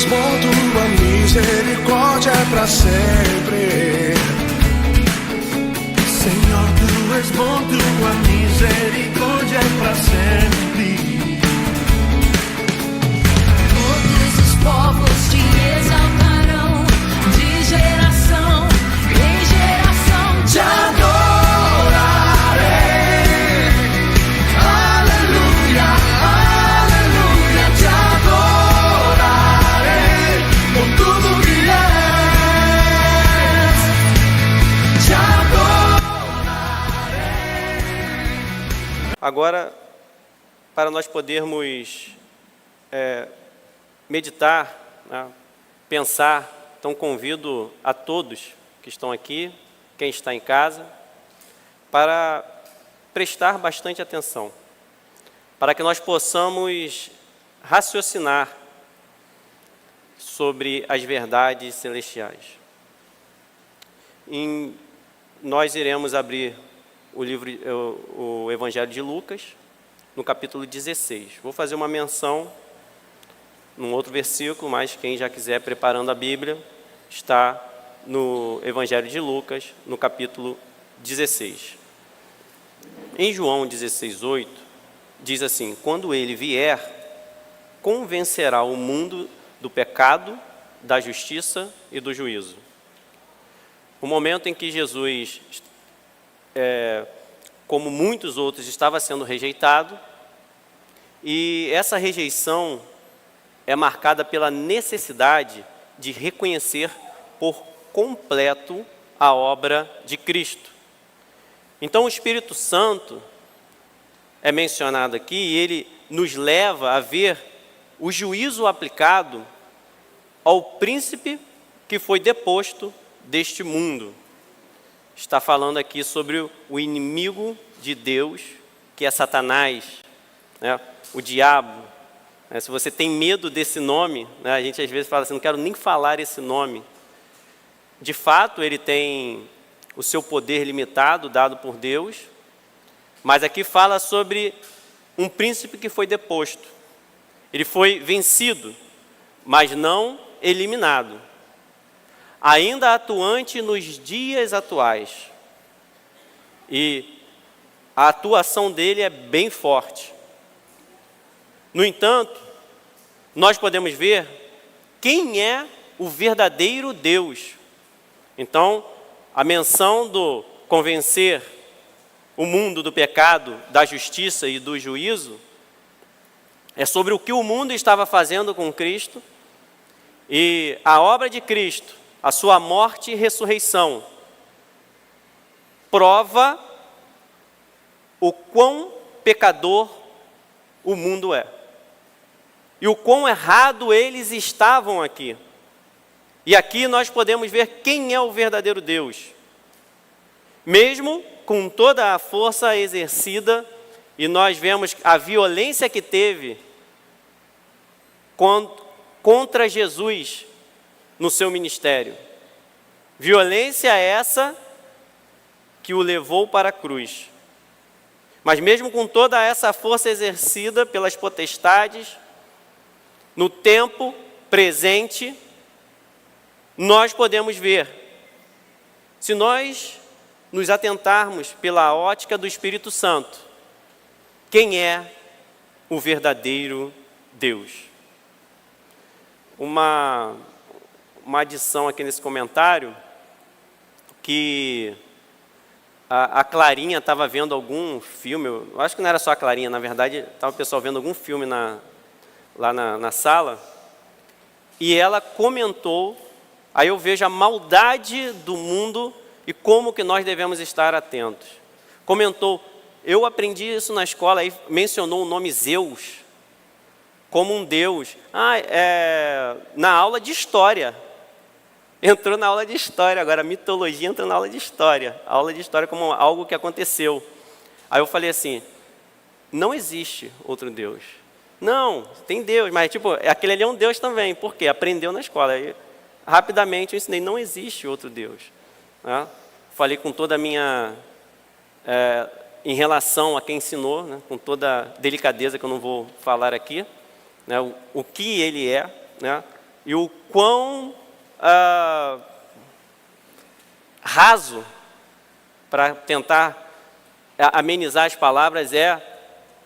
bom, tua misericórdia é pra sempre. Senhor, tu és bom, tua misericórdia é pra sempre. Todos os povos te exaltarão, de geração em geração te adorarei. Aleluia, aleluia, te adorarei por tudo que és. Te adorarei. Agora, para nós podermos meditar, né, pensar, então convido a todos que estão aqui, quem está em casa, para prestar bastante atenção, para que nós possamos raciocinar sobre as verdades celestiais. Nós iremos abrir o Evangelho de Lucas, no capítulo 16. Vou fazer uma menção num outro versículo, mas quem já quiser preparando a Bíblia, está no Evangelho de Lucas, no capítulo 16. Em João 16:8, diz assim: quando ele vier, convencerá o mundo do pecado, da justiça e do juízo. O momento em que Jesus, como muitos outros, estava sendo rejeitado, e essa rejeição é marcada pela necessidade de reconhecer por completo a obra de Cristo. Então o Espírito Santo é mencionado aqui e ele nos leva a ver o juízo aplicado ao príncipe que foi deposto deste mundo. Está falando aqui sobre o inimigo de Deus, que é Satanás, né? O diabo. Se você tem medo desse nome, né? A gente às vezes fala assim, não quero nem falar esse nome. De fato, ele tem o seu poder limitado, dado por Deus, mas aqui fala sobre um príncipe que foi deposto. Ele foi vencido, mas não eliminado. Ainda atuante nos dias atuais. E a atuação dele é bem forte. No entanto, nós podemos ver quem é o verdadeiro Deus. Então, a menção do convencer o mundo do pecado, da justiça e do juízo é sobre o que o mundo estava fazendo com Cristo e a obra de Cristo, a sua morte e ressurreição, prova o quão pecador o mundo é. E o quão errado eles estavam aqui. E aqui nós podemos ver quem é o verdadeiro Deus. Mesmo com toda a força exercida, e nós vemos a violência que teve contra Jesus no seu ministério. Violência essa que o levou para a cruz. Mas mesmo com toda essa força exercida pelas potestades, no tempo presente, nós podemos ver, se nós nos atentarmos pela ótica do Espírito Santo, quem é o verdadeiro Deus. Uma adição aqui nesse comentário, que a Clarinha estava vendo algum filme, eu acho que não era só a Clarinha, na verdade, estava o pessoal vendo algum filme lá na sala, e ela comentou, aí eu vejo a maldade do mundo e como que nós devemos estar atentos. Comentou, eu aprendi isso na escola, aí mencionou o nome Zeus como um deus. Na aula de história. Entrou na aula de história, agora a mitologia entrou na aula de história. A aula de história como algo que aconteceu. Aí eu falei assim, não existe outro Deus. Não, tem Deus, mas tipo, aquele ali é um Deus também. Por quê? Aprendeu na escola. Aí, rapidamente eu ensinei, não existe outro Deus. Né? Falei com toda a minha... em relação a quem ensinou, né? Com toda a delicadeza que eu não vou falar aqui, né? O que ele é, né? e o quão raso, para tentar amenizar as palavras, é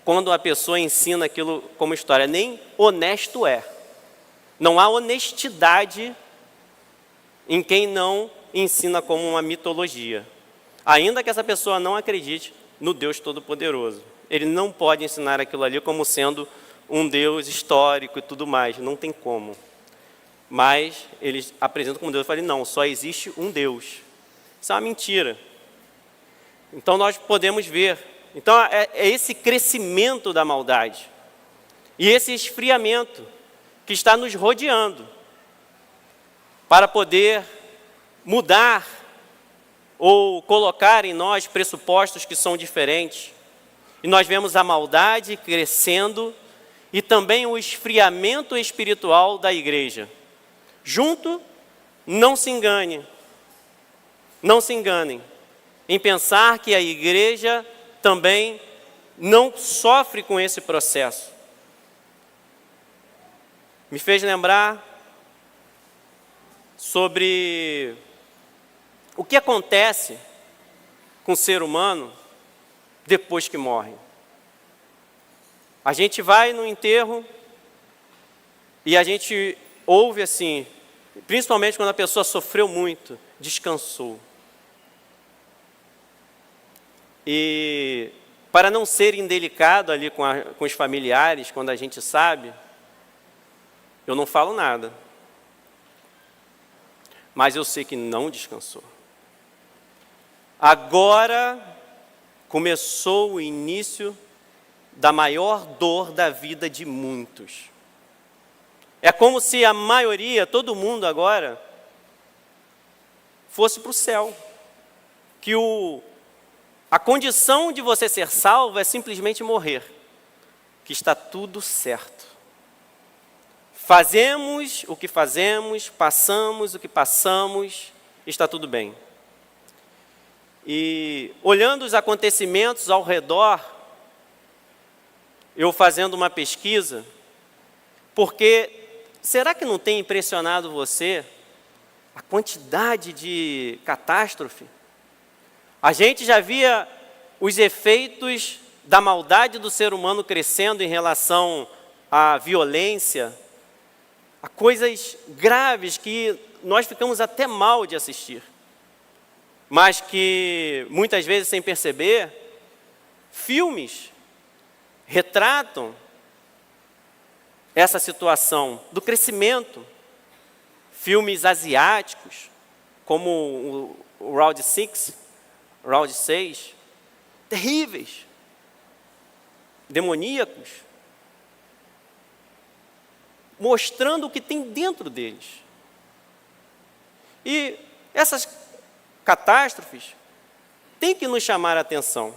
quando a pessoa ensina aquilo como história. Nem honesto é. Não há honestidade em quem não ensina como uma mitologia. Ainda que essa pessoa não acredite no Deus Todo-Poderoso. Ele não pode ensinar aquilo ali como sendo um Deus histórico e tudo mais. Não tem como. Mas eles apresentam como Deus. Eu falei, não, só existe um Deus. Isso é uma mentira. Então nós podemos ver. Então é esse crescimento da maldade. E esse esfriamento que está nos rodeando. Para poder mudar ou colocar em nós pressupostos que são diferentes. E nós vemos a maldade crescendo e também o esfriamento espiritual da igreja. Junto, não se engane. Não se enganem em pensar que a igreja também não sofre com esse processo. Me fez lembrar sobre o que acontece com o ser humano depois que morre. A gente vai no enterro e a gente ouve assim, principalmente quando a pessoa sofreu muito, descansou. E para não ser indelicado ali com os familiares, quando a gente sabe, eu não falo nada. Mas eu sei que não descansou. Agora começou o início da maior dor da vida de muitos. É como se a maioria, todo mundo agora, fosse para o céu. Que a condição de você ser salvo é simplesmente morrer. Que está tudo certo. Fazemos o que fazemos, passamos o que passamos, está tudo bem. E olhando os acontecimentos ao redor, eu fazendo uma pesquisa, porque será que não tem impressionado você a quantidade de catástrofe? A gente já via os efeitos da maldade do ser humano crescendo em relação à violência, a coisas graves que nós ficamos até mal de assistir. Mas que, muitas vezes sem perceber, filmes retratam essa situação do crescimento. Filmes asiáticos, como o Round 6, terríveis, demoníacos, mostrando o que tem dentro deles. E essas catástrofes têm que nos chamar a atenção.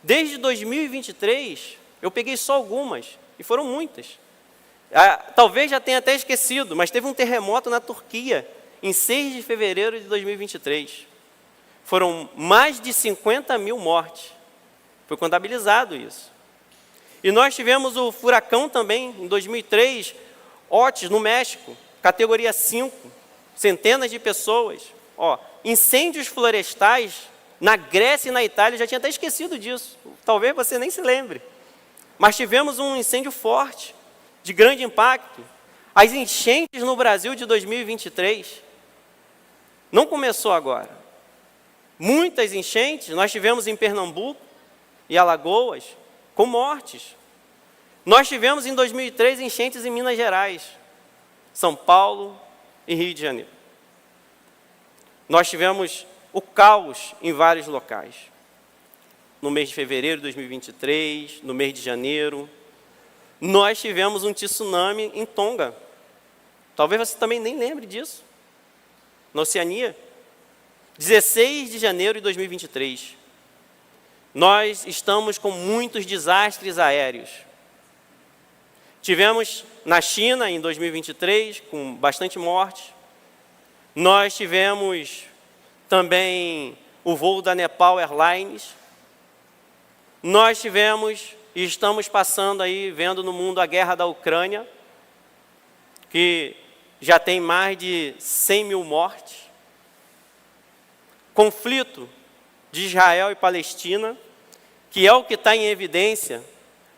Desde 2023, eu peguei só algumas, e foram muitas. Talvez já tenha até esquecido, mas teve um terremoto na Turquia, em 6 de fevereiro de 2023. Foram mais de 50 mil mortes. Foi contabilizado isso. E nós tivemos o furacão também, em 2003, Otis, no México, categoria 5, centenas de pessoas. Incêndios florestais na Grécia e na Itália, eu já tinha até esquecido disso. Talvez você nem se lembre. Mas tivemos um incêndio forte, de grande impacto. As enchentes no Brasil de 2023 não começou agora. Muitas enchentes nós tivemos em Pernambuco e Alagoas, com mortes. Nós tivemos em 2003 enchentes em Minas Gerais, São Paulo e Rio de Janeiro. Nós tivemos o caos em vários locais. No mês de fevereiro de 2023, no mês de janeiro. Nós tivemos um tsunami em Tonga. Talvez você também nem lembre disso. Na Oceania. 16 de janeiro de 2023. Nós estamos com muitos desastres aéreos. Tivemos na China, em 2023, com bastante morte. Nós tivemos também o voo da Nepal Airlines. Nós tivemos e estamos passando aí, vendo no mundo a guerra da Ucrânia, que já tem mais de 100 mil mortes. Conflito de Israel e Palestina, que é o que está em evidência,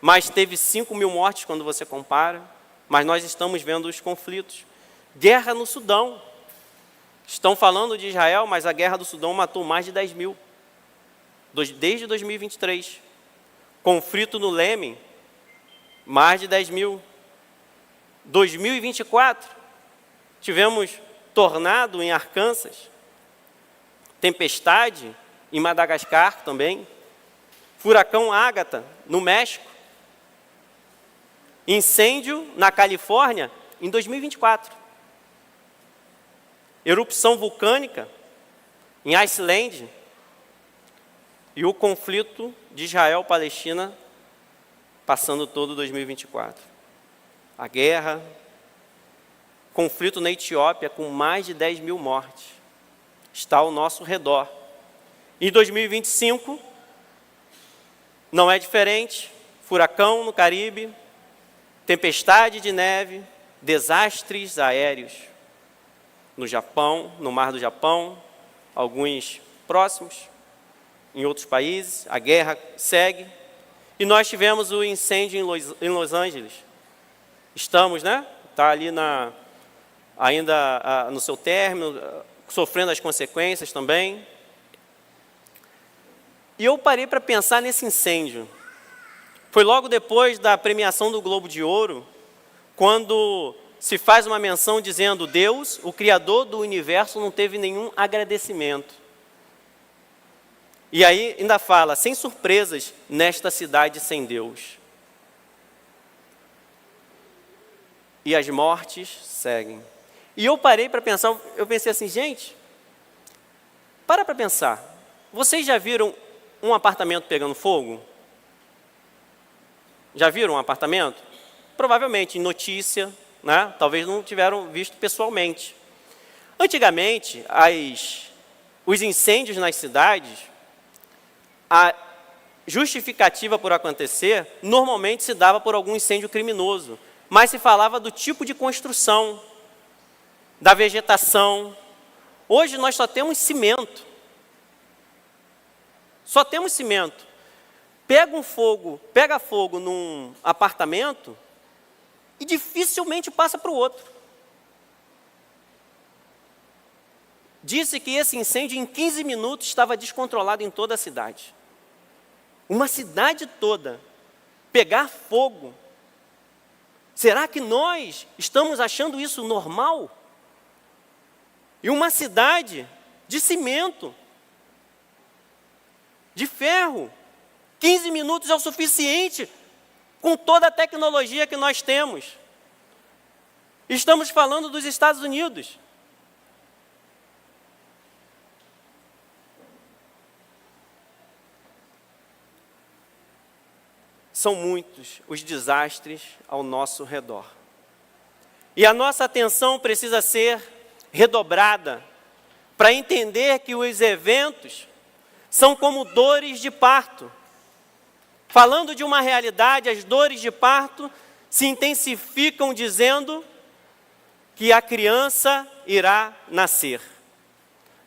mas teve 5 mil mortes quando você compara, mas nós estamos vendo os conflitos. Guerra no Sudão. Estão falando de Israel, mas a guerra do Sudão matou mais de 10 mil, desde 2023. Conflito no Iêmen, mais de 10 mil. 2024, tivemos tornado em Arkansas, tempestade em Madagascar também, furacão Ágata no México, incêndio na Califórnia em 2024, erupção vulcânica em Iceland e o conflito de Israel-Palestina passando todo 2024. A guerra, conflito na Etiópia com mais de 10 mil mortes, está ao nosso redor. Em 2025, não é diferente, furacão no Caribe, tempestade de neve, desastres aéreos no Japão, no Mar do Japão, alguns próximos, em outros países, a guerra segue. E nós tivemos o incêndio em Los Angeles. Estamos, né? Está ali ainda no seu término, sofrendo as consequências também. E eu parei para pensar nesse incêndio. Foi logo depois da premiação do Globo de Ouro, quando se faz uma menção dizendo: Deus, o Criador do universo, não teve nenhum agradecimento. E aí ainda fala, sem surpresas nesta cidade sem Deus. E as mortes seguem. E eu parei para pensar, eu pensei assim, gente, para pensar, vocês já viram um apartamento pegando fogo? Já viram um apartamento? Provavelmente em notícia, né? Talvez não tiveram visto pessoalmente. Antigamente, os incêndios nas cidades, a justificativa por acontecer, normalmente se dava por algum incêndio criminoso, mas se falava do tipo de construção, da vegetação. Hoje nós só temos cimento. Só temos cimento. Pega fogo num apartamento e dificilmente passa para o outro. Disse que esse incêndio em 15 minutos estava descontrolado em toda a cidade. Uma cidade toda pegar fogo. Será que nós estamos achando isso normal? E uma cidade de cimento, de ferro, 15 minutos é o suficiente com toda a tecnologia que nós temos. Estamos falando dos Estados Unidos. São muitos os desastres ao nosso redor. E a nossa atenção precisa ser redobrada para entender que os eventos são como dores de parto. Falando de uma realidade, as dores de parto se intensificam dizendo que a criança irá nascer.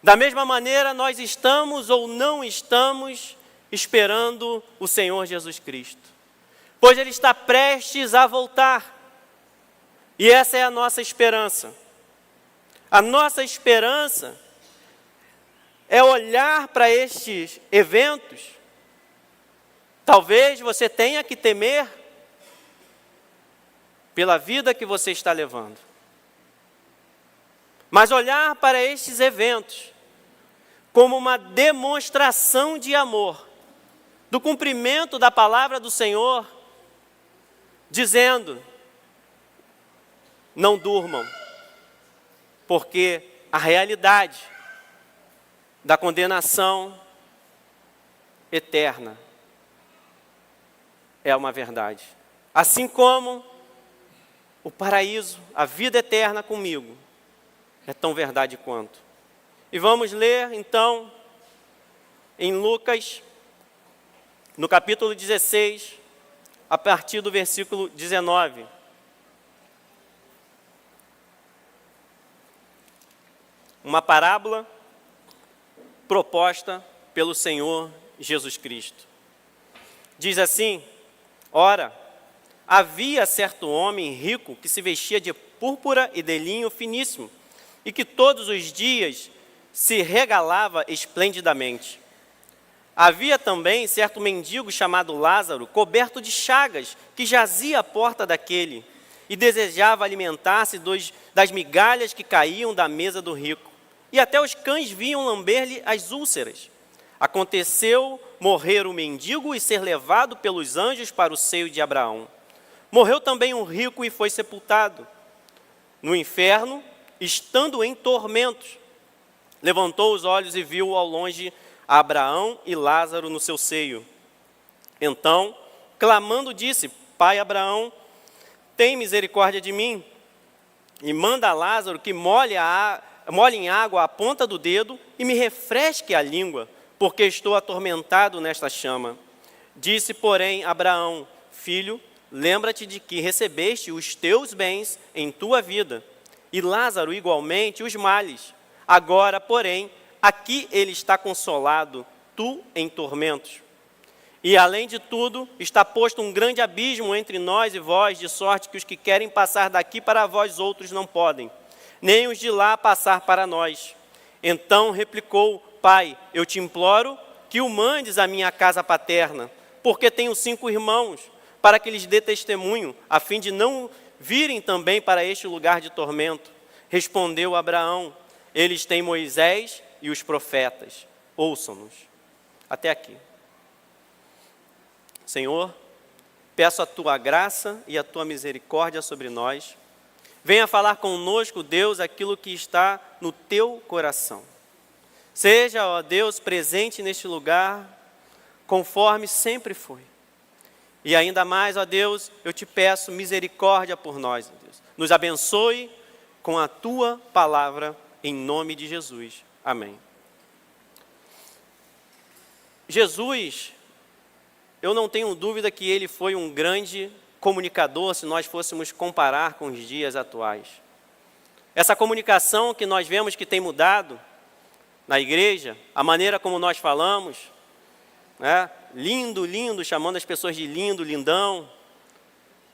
Da mesma maneira, nós estamos ou não estamos esperando o Senhor Jesus Cristo, pois Ele está prestes a voltar. E essa é a nossa esperança. A nossa esperança é olhar para estes eventos. Talvez você tenha que temer pela vida que você está levando. Mas olhar para estes eventos como uma demonstração de amor, do cumprimento da palavra do Senhor, dizendo: não durmam, porque a realidade da condenação eterna é uma verdade. Assim como o paraíso, a vida eterna comigo, é tão verdade quanto. E vamos ler, então, em Lucas, no capítulo 16, a partir do versículo 19. uma parábola proposta pelo Senhor Jesus Cristo. Diz assim: ora, havia certo homem rico que se vestia de púrpura e de linho finíssimo, e que todos os dias se regalava esplendidamente. Havia também certo mendigo chamado Lázaro, coberto de chagas, que jazia à porta daquele, e desejava alimentar-se das migalhas que caíam da mesa do rico. E até os cães vinham lamber-lhe as úlceras. Aconteceu morrer o mendigo e ser levado pelos anjos para o seio de Abraão. Morreu também um rico e foi sepultado. No inferno, estando em tormentos, levantou os olhos e viu ao longe Abraão e Lázaro no seu seio. Então, clamando, disse: Pai Abraão, tem misericórdia de mim, e manda a Lázaro que molhe em água a ponta do dedo e me refresque a língua, porque estou atormentado nesta chama. Disse, porém, Abraão: Filho, lembra-te de que recebeste os teus bens em tua vida, e Lázaro igualmente os males. Agora, porém, aqui ele está consolado, tu em tormentos. E, além de tudo, está posto um grande abismo entre nós e vós, de sorte que os que querem passar daqui para vós outros não podem, nem os de lá passar para nós. Então replicou: Pai, eu te imploro que o mandes à minha casa paterna, porque tenho 5 irmãos, para que lhes dê testemunho, a fim de não virem também para este lugar de tormento. Respondeu Abraão: eles têm Moisés e os profetas, ouçam-nos. Até aqui. Senhor, peço a tua graça e a tua misericórdia sobre nós. Venha falar conosco, Deus, aquilo que está no teu coração. Seja, ó Deus, presente neste lugar, conforme sempre foi. E ainda mais, ó Deus, eu te peço misericórdia por nós, ó Deus. Nos abençoe com a tua palavra, em nome de Jesus. Amém. Jesus, eu não tenho dúvida que ele foi um grande comunicador, se nós fôssemos comparar com os dias atuais. Essa comunicação que nós vemos que tem mudado na igreja, a maneira como nós falamos, né? Lindo, lindo, chamando as pessoas de lindo, lindão.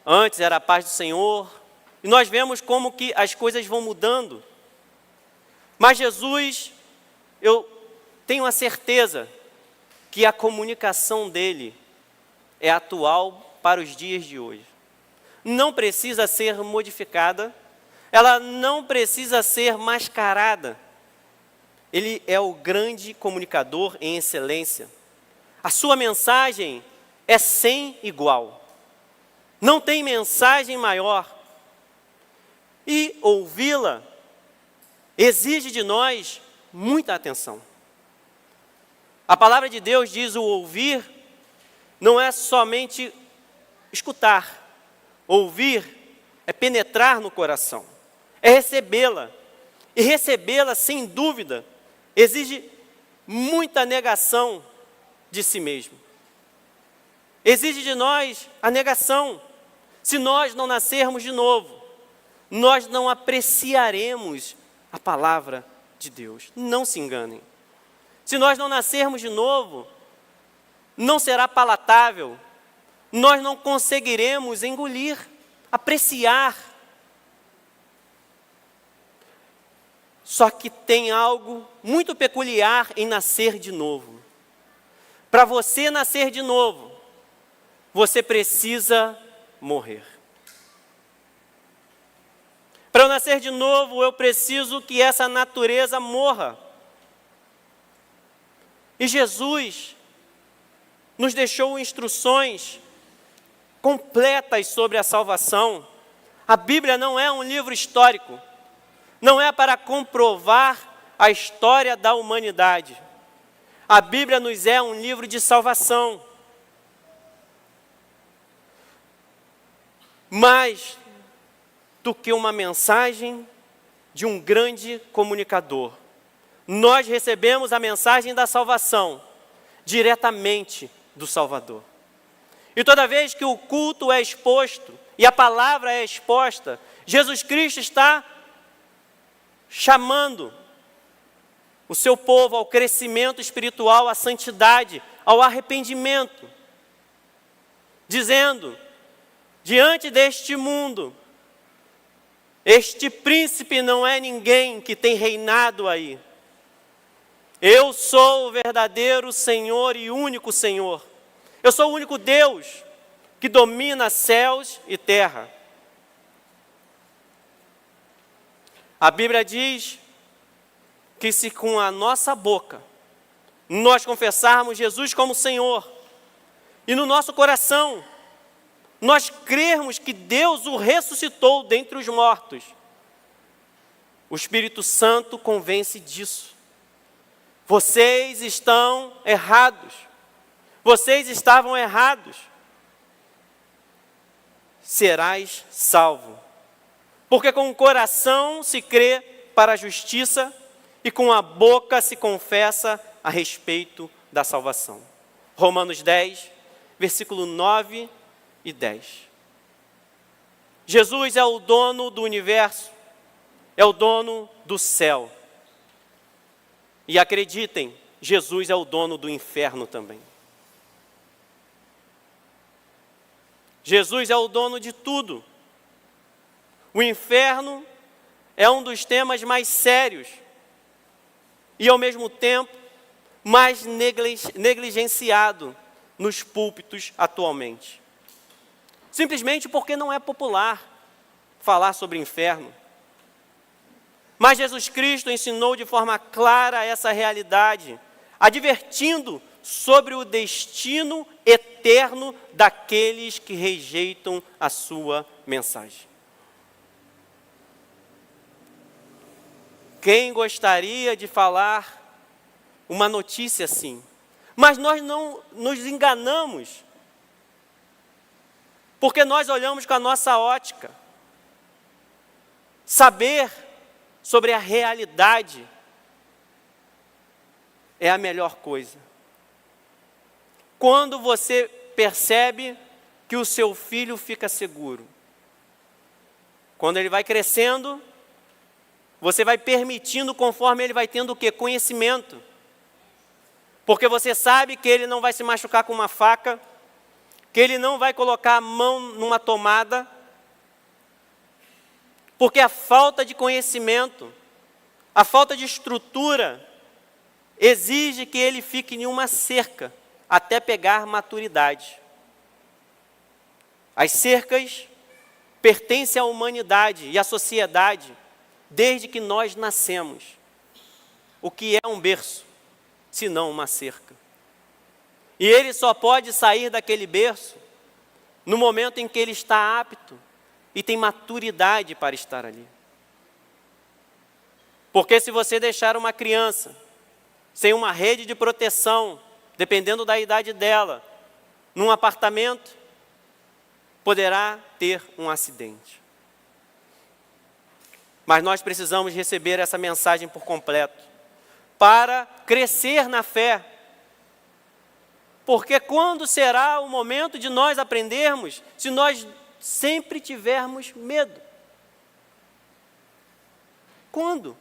Antes era a paz do Senhor. E nós vemos como que as coisas vão mudando. Mas Jesus, eu tenho a certeza que a comunicação dele é atual para os dias de hoje. Não precisa ser modificada, ela não precisa ser mascarada. Ele é o grande comunicador em excelência. A sua mensagem é sem igual. Não tem mensagem maior. E ouvi-la exige de nós muita atenção. A palavra de Deus diz: o ouvir não é somente escutar. Ouvir é penetrar no coração, é recebê-la. E recebê-la, sem dúvida, exige muita negação de si mesmo. Exige de nós a negação. Se nós não nascermos de novo, nós não apreciaremos a palavra de Deus. Não se enganem. Se nós não nascermos de novo, não será palatável. Nós não conseguiremos engolir, apreciar. Só que tem algo muito peculiar em nascer de novo. Para você nascer de novo, você precisa morrer. Para eu nascer de novo, eu preciso que essa natureza morra. E Jesus nos deixou instruções completas sobre a salvação. A Bíblia não é um livro histórico. Não é para comprovar a história da humanidade. A Bíblia nos é um livro de salvação. Mais do que uma mensagem de um grande comunicador. Nós recebemos a mensagem da salvação diretamente do Salvador. E toda vez que o culto é exposto e a palavra é exposta, Jesus Cristo está chamando o seu povo ao crescimento espiritual, à santidade, ao arrependimento, dizendo: diante deste mundo, este príncipe não é ninguém que tem reinado aí. Eu sou o verdadeiro Senhor e único Senhor. Eu sou o único Deus que domina céus e terra. A Bíblia diz que se com a nossa boca nós confessarmos Jesus como Senhor, e no nosso coração nós crermos que Deus o ressuscitou dentre os mortos, o Espírito Santo convence disso. Vocês estão errados. Vocês estavam errados. Serás salvo. Porque com o coração se crê para a justiça e com a boca se confessa a respeito da salvação. Romanos 10, versículo 9 e 10. Jesus é o dono do universo, é o dono do céu. E acreditem, Jesus é o dono do inferno também. Jesus é o dono de tudo. O inferno é um dos temas mais sérios e, ao mesmo tempo, mais negligenciado nos púlpitos atualmente. Simplesmente porque não é popular falar sobre inferno. Mas Jesus Cristo ensinou de forma clara essa realidade, advertindo sobre o destino eterno daqueles que rejeitam a sua mensagem. Quem gostaria de falar uma notícia assim? Mas nós não nos enganamos, porque nós olhamos com a nossa ótica. Saber sobre a realidade é a melhor coisa. Quando você percebe que o seu filho fica seguro, quando ele vai crescendo, você vai permitindo conforme ele vai tendo o quê? Conhecimento. Porque você sabe que ele não vai se machucar com uma faca, que ele não vai colocar a mão numa tomada, porque a falta de conhecimento, a falta de estrutura, exige que ele fique em uma cerca até pegar maturidade. As cercas pertencem à humanidade e à sociedade desde que nós nascemos. O que é um berço, se não uma cerca? E ele só pode sair daquele berço no momento em que ele está apto e tem maturidade para estar ali. Porque se você deixar uma criança sem uma rede de proteção, dependendo da idade dela, num apartamento, poderá ter um acidente. Mas nós precisamos receber essa mensagem por completo, para crescer na fé. Porque quando será o momento de nós aprendermos, se nós sempre tivermos medo? Quando?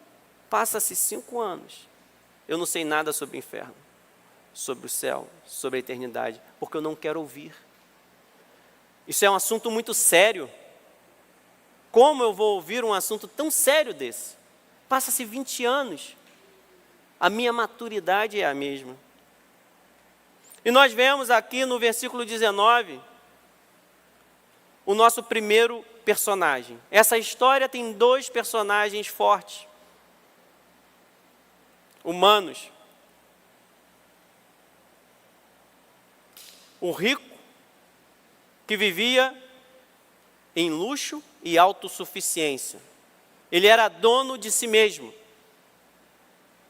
Passa-se 5 anos. Eu não sei nada sobre o inferno, sobre o céu, sobre a eternidade, porque eu não quero ouvir. Isso é um assunto muito sério. Como eu vou ouvir um assunto tão sério desse? Passa-se 20 anos. A minha maturidade é a mesma. E nós vemos aqui no versículo 19, o nosso primeiro personagem. Essa história tem 2 personagens fortes, humanos. O rico, que vivia em luxo e autossuficiência. Ele era dono de si mesmo.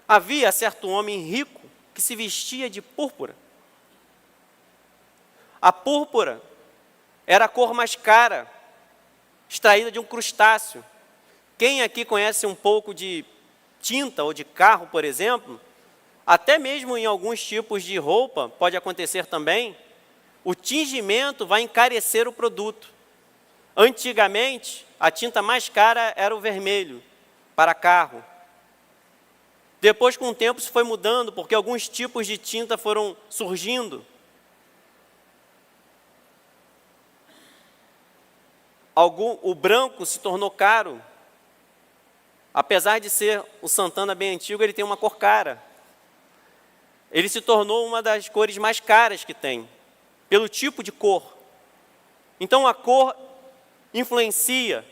Havia certo homem rico que se vestia de púrpura. A púrpura era a cor mais cara, extraída de um crustáceo. Quem aqui conhece um pouco de tinta ou de carro, por exemplo, até mesmo em alguns tipos de roupa, pode acontecer também, o tingimento vai encarecer o produto. Antigamente, a tinta mais cara era o vermelho, para carro. Depois, com o tempo, isso foi mudando, porque alguns tipos de tinta foram surgindo. O branco se tornou caro. Apesar de ser o Santana bem antigo, ele tem uma cor cara. Ele se tornou uma das cores mais caras que tem, pelo tipo de cor. Então, a cor influencia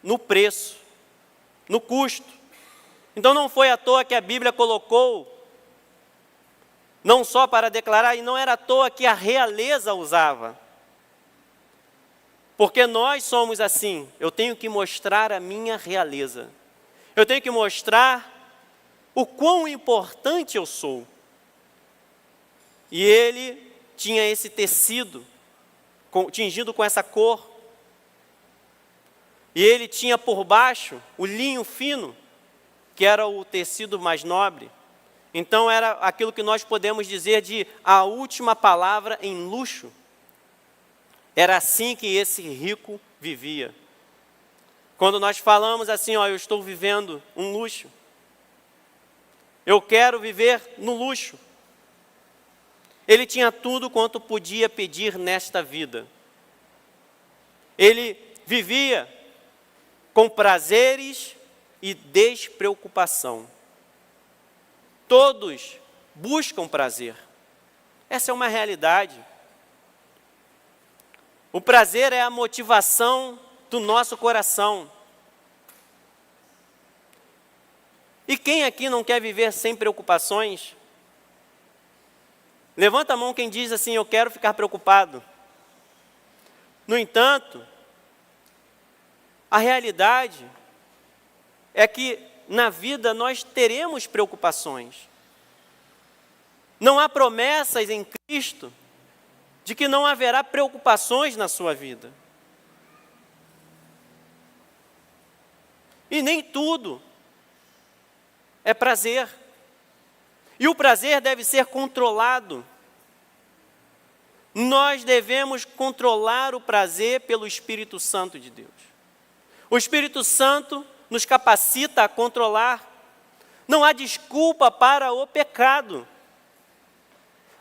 no preço, no custo. Então, não foi à toa que a Bíblia colocou, não só para declarar, e não era à toa que a realeza usava. Porque nós somos assim, eu tenho que mostrar a minha realeza. Eu tenho que mostrar o quão importante eu sou. E ele tinha esse tecido, tingido com essa cor. E ele tinha por baixo o linho fino, que era o tecido mais nobre. Então era aquilo que nós podemos dizer de a última palavra em luxo. Era assim que esse rico vivia. Quando nós falamos assim, eu estou vivendo um luxo. Eu quero viver no luxo. Ele tinha tudo quanto podia pedir nesta vida. Ele vivia com prazeres e despreocupação. Todos buscam prazer. Essa é uma realidade. O prazer é a motivação do nosso coração. E quem aqui não quer viver sem preocupações? Levanta a mão quem diz assim, eu quero ficar preocupado. No entanto, a realidade é que na vida nós teremos preocupações. Não há promessas em Cristo de que não haverá preocupações na sua vida. E nem tudo é prazer. E o prazer deve ser controlado. Nós devemos controlar o prazer pelo Espírito Santo de Deus. O Espírito Santo nos capacita a controlar. Não há desculpa para o pecado.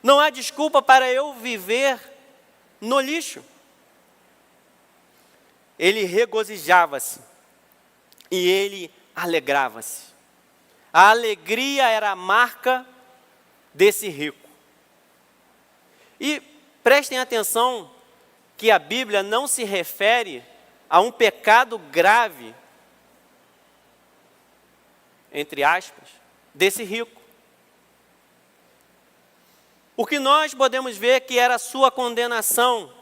Não há desculpa para eu viver no lixo. Ele regozijava-se e ele alegrava-se. A alegria era a marca desse rico. E prestem atenção que a Bíblia não se refere a um pecado grave, entre aspas, desse rico. O que nós podemos ver que era a sua condenação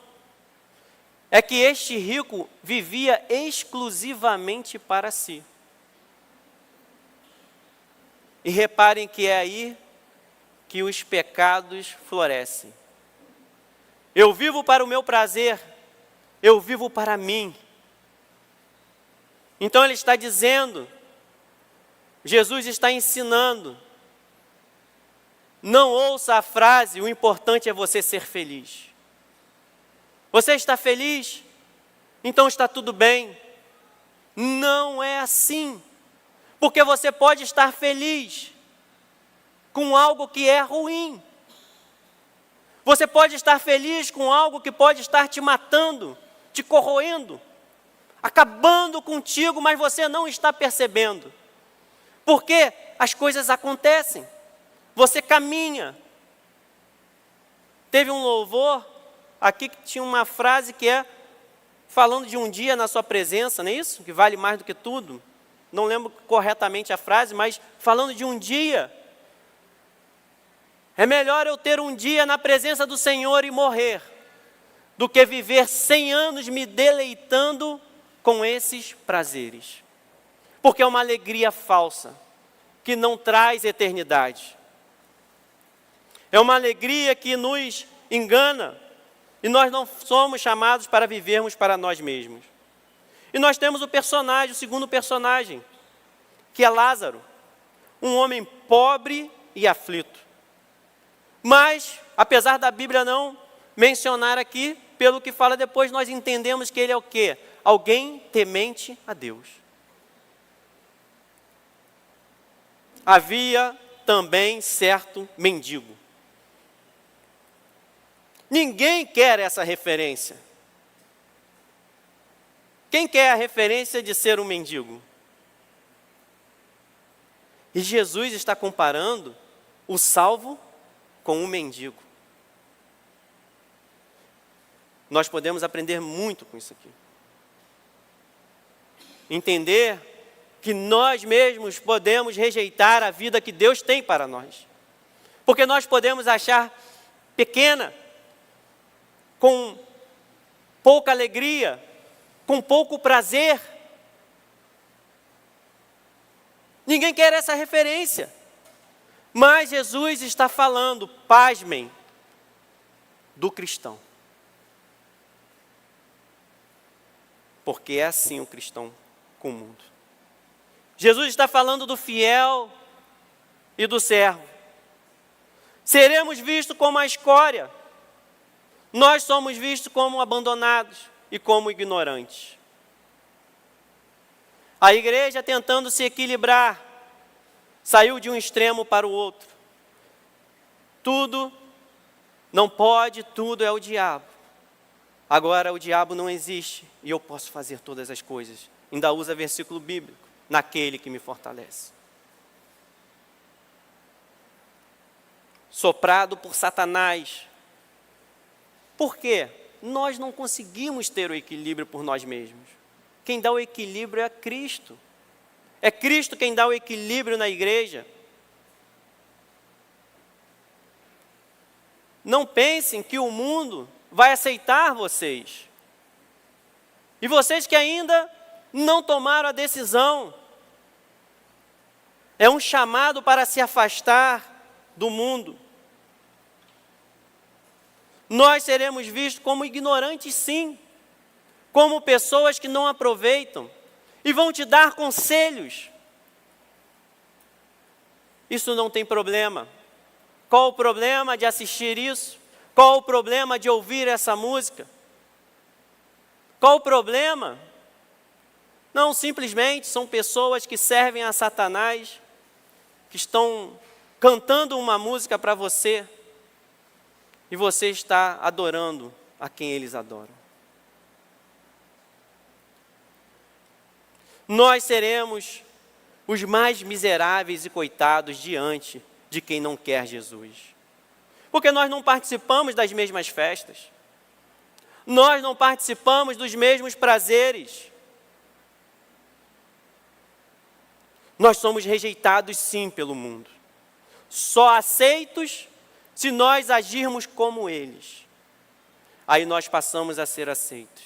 é que este rico vivia exclusivamente para si. E reparem que é aí que os pecados florescem. Eu vivo para o meu prazer, eu vivo para mim. Então ele está dizendo, Jesus está ensinando, não ouça a frase, o importante é você ser feliz. Você está feliz? Então está tudo bem. Não é assim. Porque você pode estar feliz com algo que é ruim. Você pode estar feliz com algo que pode estar te matando, te corroendo, acabando contigo, mas você não está percebendo. Porque as coisas acontecem. Você caminha. Teve um louvor aqui que tinha uma frase que é falando de um dia na sua presença, não é isso? Que vale mais do que tudo. Não lembro corretamente a frase, mas falando de um dia. É melhor eu ter um dia na presença do Senhor e morrer, do que viver 100 anos me deleitando com esses prazeres. Porque é uma alegria falsa, que não traz eternidade. É uma alegria que nos engana, e nós não somos chamados para vivermos para nós mesmos. E nós temos o personagem, o segundo personagem, que é Lázaro, um homem pobre e aflito. Mas, apesar da Bíblia não mencionar aqui, pelo que fala depois, nós entendemos que ele é o quê? Alguém temente a Deus. havia também certo mendigo. Ninguém quer essa referência. Quem quer a referência de ser um mendigo? E Jesus está comparando o salvo com um mendigo. Nós podemos aprender muito com isso aqui. Entender que nós mesmos podemos rejeitar a vida que Deus tem para nós. Porque nós podemos achar pequena, com pouca alegria, com pouco prazer. Ninguém quer essa referência. Mas Jesus está falando, pasmem, do cristão. Porque é assim o cristão com o mundo. Jesus está falando do fiel e do servo. Seremos vistos como a escória. Nós somos vistos como abandonados e como ignorantes. A igreja, tentando se equilibrar, saiu de um extremo para o outro. Tudo não pode, tudo é o diabo. Agora o diabo não existe e eu posso fazer todas as coisas. Ainda usa versículo bíblico, naquele que me fortalece. Soprado por Satanás. Por quê? Nós não conseguimos ter o equilíbrio por nós mesmos. Quem dá o equilíbrio é Cristo. É Cristo quem dá o equilíbrio na igreja. Não pensem que o mundo vai aceitar vocês. E vocês que ainda não tomaram a decisão. É um chamado para se afastar do mundo. Nós seremos vistos como ignorantes, sim. Como pessoas que não aproveitam. E vão te dar conselhos. Isso não tem problema. Qual o problema de assistir isso? Qual o problema de ouvir essa música? Qual o problema? Não, simplesmente são pessoas que servem a Satanás, que estão cantando uma música para você, e você está adorando a quem eles adoram. Nós seremos os mais miseráveis e coitados diante de quem não quer Jesus. Porque nós não participamos das mesmas festas. Nós não participamos dos mesmos prazeres. Nós somos rejeitados sim pelo mundo. Só aceitos se nós agirmos como eles. Aí nós passamos a ser aceitos.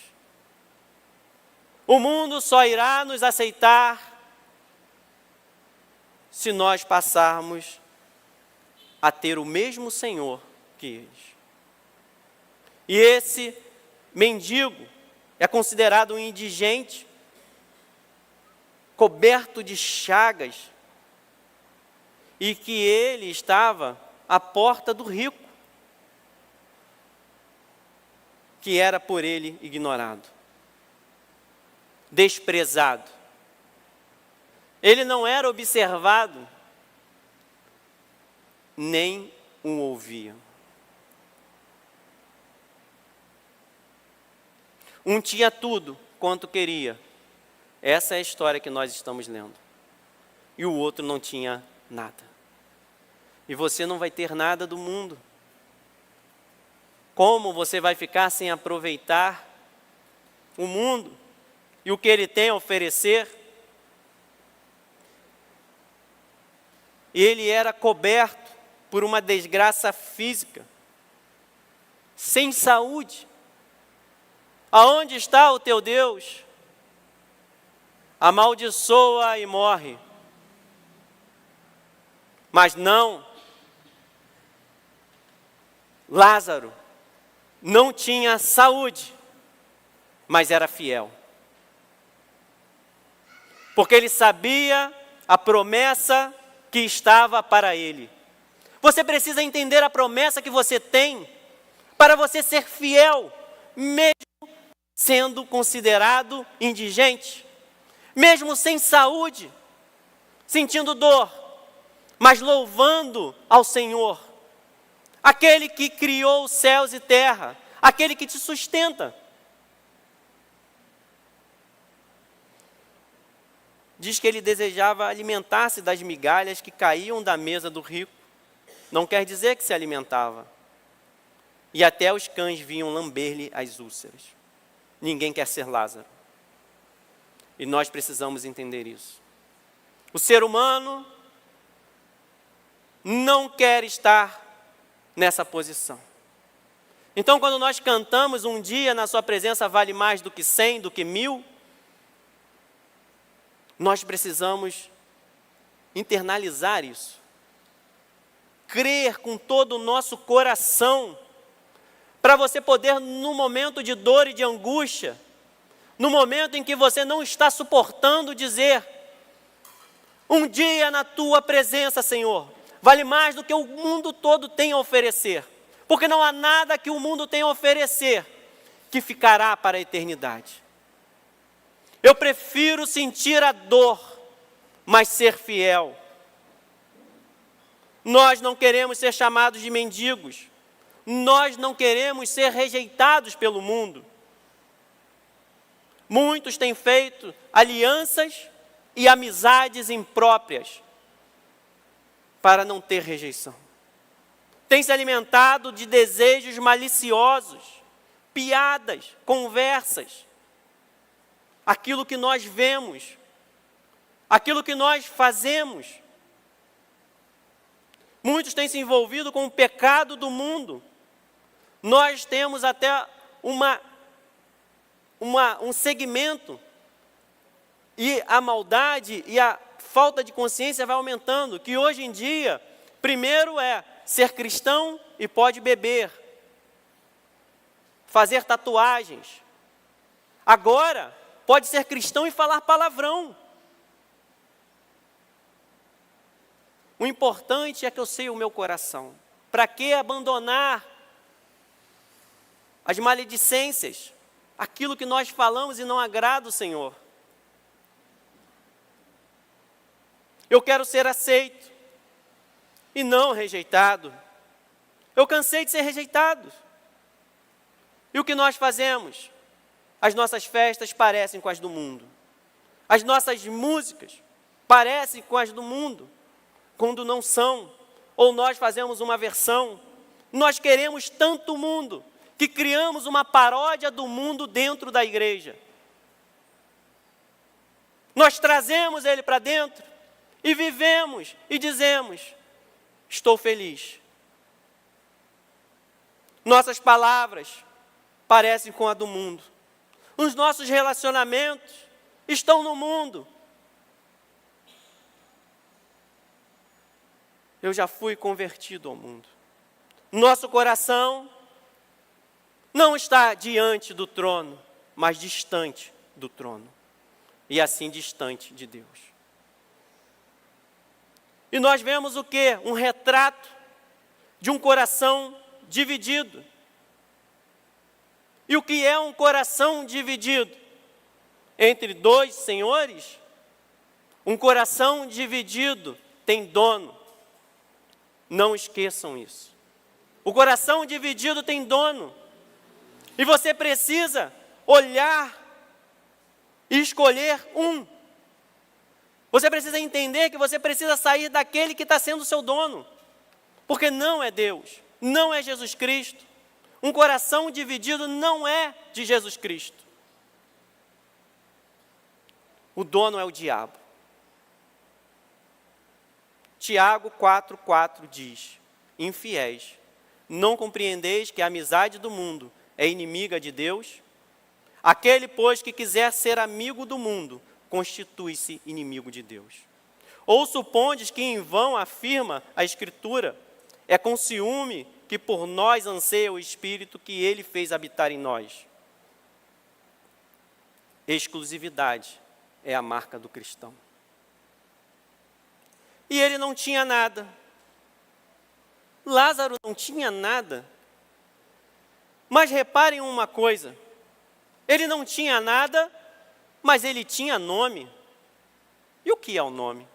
O mundo só irá nos aceitar se nós passarmos a ter o mesmo Senhor que eles. E esse mendigo é considerado um indigente, coberto de chagas, e que ele estava à porta do rico, que era por ele ignorado, desprezado. Ele não era observado, nem o ouvia. Um tinha tudo quanto queria. Essa é a história que nós estamos lendo. E o outro não tinha nada. E você não vai ter nada do mundo. Como você vai ficar sem aproveitar o mundo e o que ele tem a oferecer? Ele era coberto por uma desgraça física, sem saúde. Aonde está o teu Deus? Amaldiçoa e morre. Mas não. Lázaro não tinha saúde, mas era fiel. Porque ele sabia a promessa que estava para ele. Você precisa entender a promessa que você tem para você ser fiel, mesmo sendo considerado indigente, mesmo sem saúde, sentindo dor, mas louvando ao Senhor, aquele que criou os céus e terra, aquele que te sustenta. Diz que ele desejava alimentar-se das migalhas que caíam da mesa do rico. Não quer dizer que se alimentava. E até os cães vinham lamber-lhe as úlceras. Ninguém quer ser Lázaro. E nós precisamos entender isso. O ser humano não quer estar nessa posição. Então, quando nós cantamos um dia na sua presença vale mais do que 100, do que 1000, nós precisamos internalizar isso. Crer com todo o nosso coração, para você poder, no momento de dor e de angústia, no momento em que você não está suportando, dizer: um dia na tua presença, Senhor, vale mais do que o mundo todo tem a oferecer, porque não há nada que o mundo tem a oferecer que ficará para a eternidade. Eu prefiro sentir a dor, mas ser fiel. Nós não queremos ser chamados de mendigos. Nós não queremos ser rejeitados pelo mundo. Muitos têm feito alianças e amizades impróprias para não ter rejeição. Têm se alimentado de desejos maliciosos, piadas, conversas. Aquilo que nós vemos, aquilo que nós fazemos. Muitos têm se envolvido com o pecado do mundo. Nós temos até um segmento, e a maldade e a falta de consciência vai aumentando, que hoje em dia, primeiro é ser cristão e pode beber, fazer tatuagens. Agora, pode ser cristão e falar palavrão. O importante é que eu sei o meu coração. Para que abandonar as maledicências, aquilo que nós falamos e não agrada o Senhor? Eu quero ser aceito e não rejeitado. Eu cansei de ser rejeitado. E o que nós fazemos? As nossas festas parecem com as do mundo. As nossas músicas parecem com as do mundo, quando não são. Ou nós fazemos uma versão. Nós queremos tanto o mundo, que criamos uma paródia do mundo dentro da igreja. Nós trazemos ele para dentro e vivemos e dizemos: estou feliz. Nossas palavras parecem com a do mundo. Os nossos relacionamentos estão no mundo. Eu já fui convertido ao mundo. Nosso coração não está diante do trono, mas distante do trono. E assim distante de Deus. E nós vemos o quê? Um retrato de um coração dividido. E o que é um coração dividido? Entre dois senhores? Um coração dividido tem dono. Não esqueçam isso. O coração dividido tem dono. E você precisa olhar e escolher um. Você precisa entender que você precisa sair daquele que está sendo seu dono. Porque não é Deus, não é Jesus Cristo. Um coração dividido não é de Jesus Cristo. O dono é o diabo. Tiago 4,4 diz: infiéis, não compreendeis que a amizade do mundo é inimiga de Deus? Aquele, pois, que quiser ser amigo do mundo, constitui-se inimigo de Deus. Ou supondes que em vão afirma a Escritura: é com ciúme que por nós anseia o Espírito que Ele fez habitar em nós. Exclusividade é a marca do cristão. E ele não tinha nada. Lázaro não tinha nada. Mas reparem uma coisa. Ele não tinha nada, mas ele tinha nome. E o que é o nome?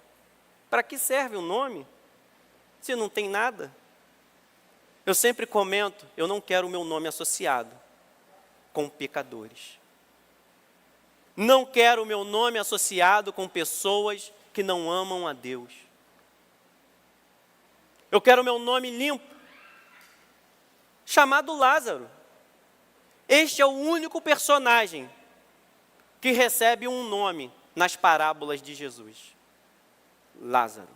Para que serve o nome? se não tem nada? Eu sempre comento, eu não quero o meu nome associado com pecadores. Não quero o meu nome associado com pessoas que não amam a Deus. Eu quero o meu nome limpo, chamado Lázaro. Este é o único personagem que recebe um nome nas parábolas de Jesus. Lázaro.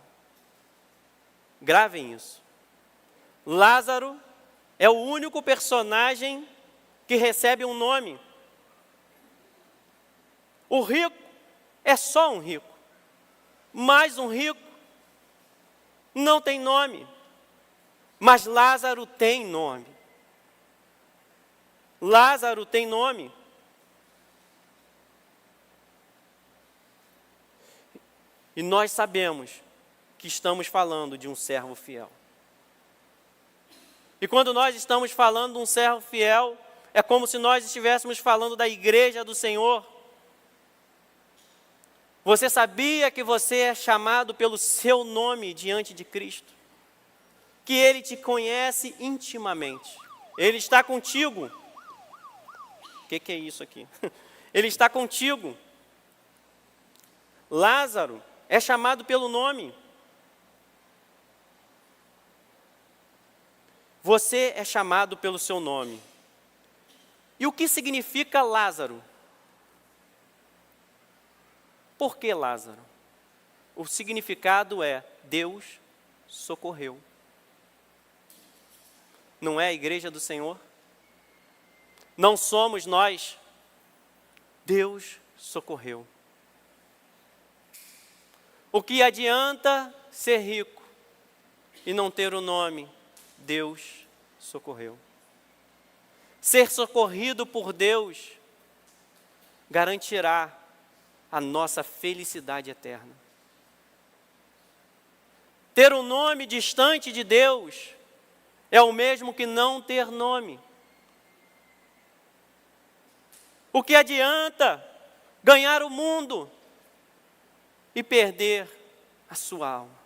Gravem isso. Lázaro é o único personagem que recebe um nome. O rico é só um rico. Mas um rico não tem nome. Mas Lázaro tem nome. Lázaro tem nome. E nós sabemos que estamos falando de um servo fiel. E quando nós estamos falando de um servo fiel, é como se nós estivéssemos falando da igreja do Senhor. Você sabia que você é chamado pelo seu nome diante de Cristo? Que Ele te conhece intimamente. Ele está contigo. O que é isso aqui? Ele está contigo. Lázaro é chamado pelo nome. Você é chamado pelo seu nome. E o que significa Lázaro? Por que Lázaro? O significado é Deus socorreu. Não é a igreja do Senhor? Não somos nós? Deus socorreu. O que adianta ser rico e não ter o nome? Deus socorreu. Ser socorrido por Deus garantirá a nossa felicidade eterna. Ter um nome distante de Deus é o mesmo que não ter nome. O que adianta ganhar o mundo e perder a sua alma?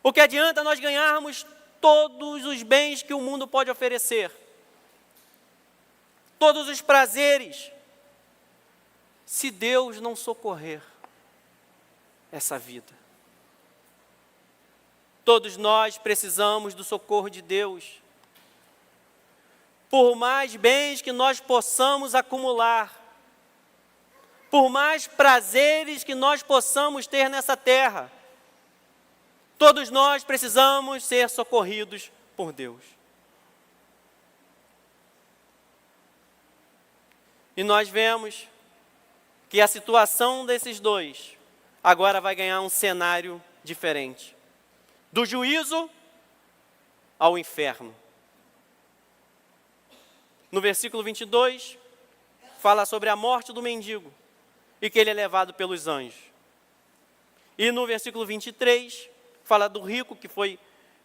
O que adianta nós ganharmos todos os bens que o mundo pode oferecer? Todos os prazeres, se Deus não socorrer essa vida. Todos nós precisamos do socorro de Deus. Por mais bens que nós possamos acumular, por mais prazeres que nós possamos ter nessa terra, todos nós precisamos ser socorridos por Deus. E nós vemos que a situação desses dois agora vai ganhar um cenário diferente. Do juízo ao inferno. No versículo 22, fala sobre a morte do mendigo e que ele é levado pelos anjos. E no versículo 23, fala do rico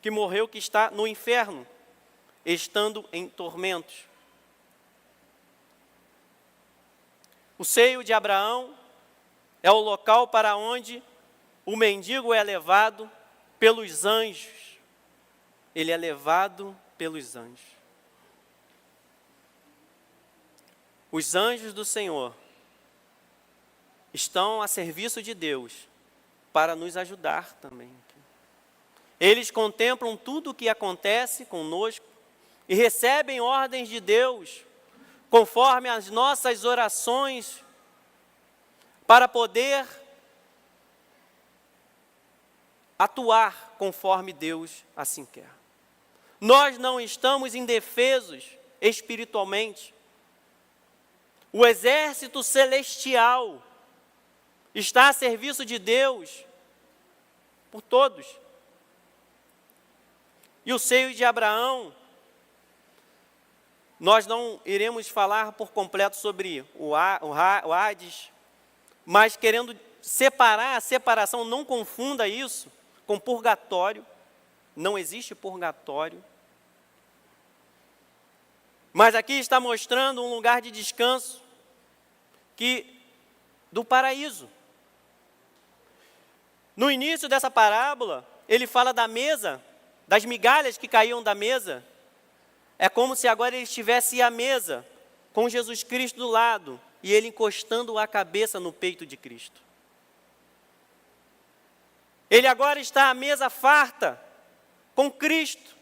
que morreu, que está no inferno, estando em tormentos. O seio de Abraão é o local para onde o mendigo é levado pelos anjos. Ele é levado pelos anjos. Os anjos do Senhor estão a serviço de Deus para nos ajudar também. Eles contemplam tudo o que acontece conosco e recebem ordens de Deus conforme as nossas orações para poder atuar conforme Deus assim quer. Nós não estamos indefesos espiritualmente. O exército celestial está a serviço de Deus por todos. E o seio de Abraão, nós não iremos falar por completo sobre o Hades, mas querendo separar a separação, não confunda isso com purgatório. Não existe purgatório. Mas aqui está mostrando um lugar de descanso do paraíso. No início dessa parábola, ele fala da mesa, das migalhas que caíam da mesa. É como se agora ele estivesse à mesa, com Jesus Cristo do lado, e ele encostando a cabeça no peito de Cristo. Ele agora está à mesa farta, com Cristo,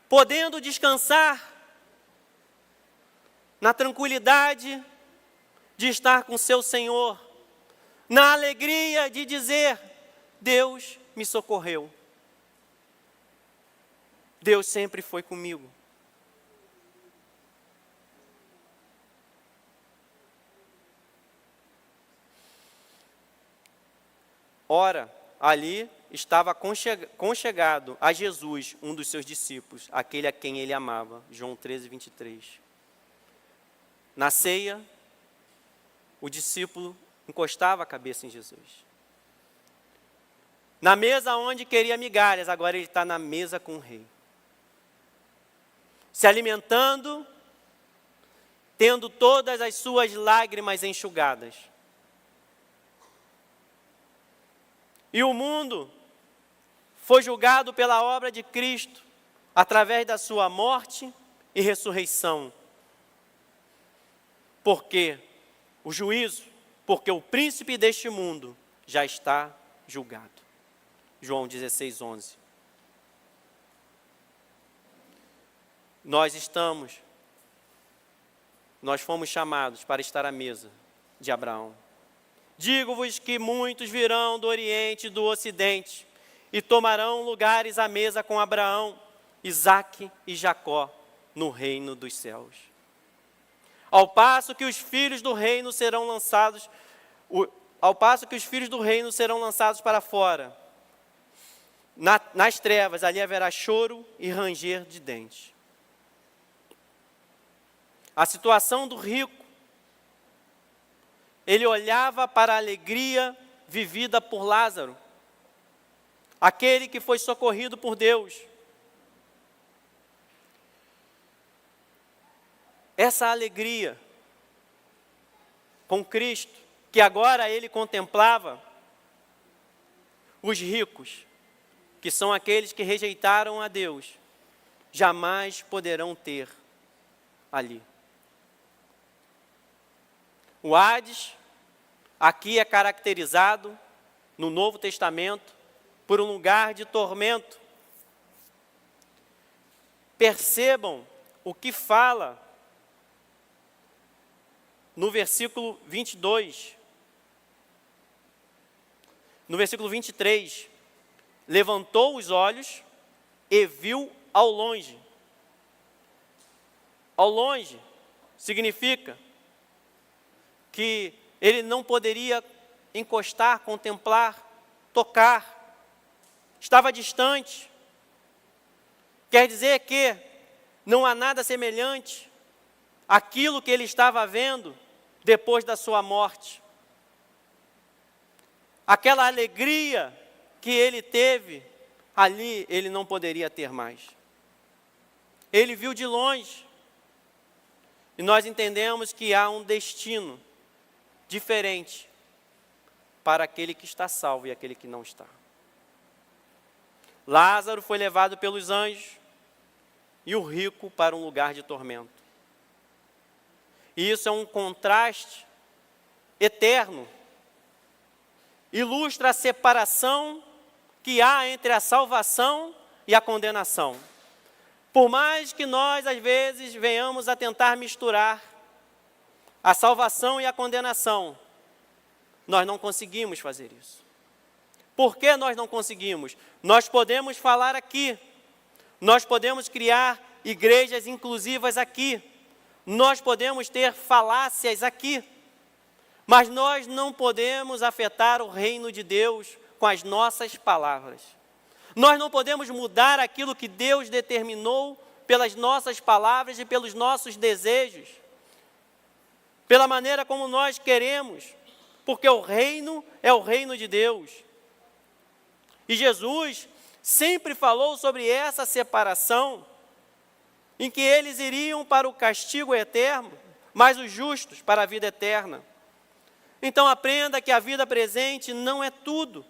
podendo descansar na tranquilidade de estar com seu Senhor, na alegria de dizer: Deus me socorreu. Deus sempre foi comigo. Ora, ali estava conchegado a Jesus, um dos seus discípulos, aquele a quem ele amava. João 13, 23. Na ceia, o discípulo encostava a cabeça em Jesus. Na mesa onde queria migalhas, agora ele está na mesa com o rei. Se alimentando, tendo todas as suas lágrimas enxugadas. E o mundo foi julgado pela obra de Cristo, através da sua morte e ressurreição. Porque o juízo, porque o príncipe deste mundo já está julgado. João 16, 11. Nós fomos chamados para estar à mesa de Abraão. Digo-vos que muitos virão do Oriente e do Ocidente e tomarão lugares à mesa com Abraão, Isaque e Jacó no reino dos céus. Ao passo que os filhos do reino serão lançados, para fora, nas trevas, ali haverá choro e ranger de dentes. A situação do rico, ele olhava para a alegria vivida por Lázaro, aquele que foi socorrido por Deus. Essa alegria com Cristo, que agora ele contemplava, os ricos, que são aqueles que rejeitaram a Deus, jamais poderão ter ali. O Hades, aqui é caracterizado, no Novo Testamento, por um lugar de tormento. Percebam o que fala no versículo 22. No versículo 23, levantou os olhos e viu ao longe. Ao longe significa que ele não poderia encostar, contemplar, tocar. Estava distante. Quer dizer que não há nada semelhante àquilo que ele estava vendo depois da sua morte. Aquela alegria que ele teve, ali ele não poderia ter mais. Ele viu de longe. E nós entendemos que há um destino diferente para aquele que está salvo e aquele que não está. Lázaro foi levado pelos anjos e o rico para um lugar de tormento. E isso é um contraste eterno. Ilustra a separação que há entre a salvação e a condenação. Por mais que nós, às vezes, venhamos a tentar misturar a salvação e a condenação, nós não conseguimos fazer isso. Por que nós não conseguimos? Nós podemos falar aqui, nós podemos criar igrejas inclusivas aqui, nós podemos ter falácias aqui, mas nós não podemos afetar o reino de Deus com as nossas palavras. Nós não podemos mudar aquilo que Deus determinou pelas nossas palavras e pelos nossos desejos, pela maneira como nós queremos, porque o reino é o reino de Deus. E Jesus sempre falou sobre essa separação, em que eles iriam para o castigo eterno, mas os justos para a vida eterna. Então aprenda que a vida presente não é tudo.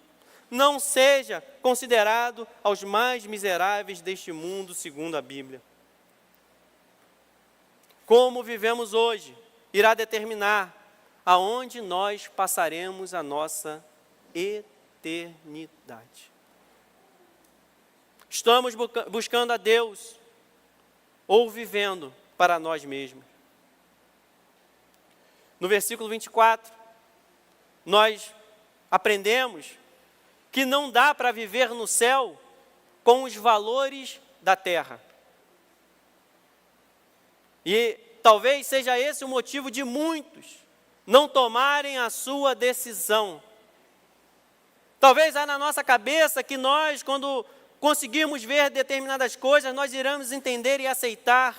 não seja considerado aos mais miseráveis deste mundo, segundo a Bíblia. Como vivemos hoje irá determinar aonde nós passaremos a nossa eternidade. Estamos buscando a Deus ou vivendo para nós mesmos? No versículo 24, nós aprendemos que não dá para viver no céu com os valores da terra. E talvez seja esse o motivo de muitos não tomarem a sua decisão. Talvez há na nossa cabeça que nós, quando conseguirmos ver determinadas coisas, nós iremos entender e aceitar.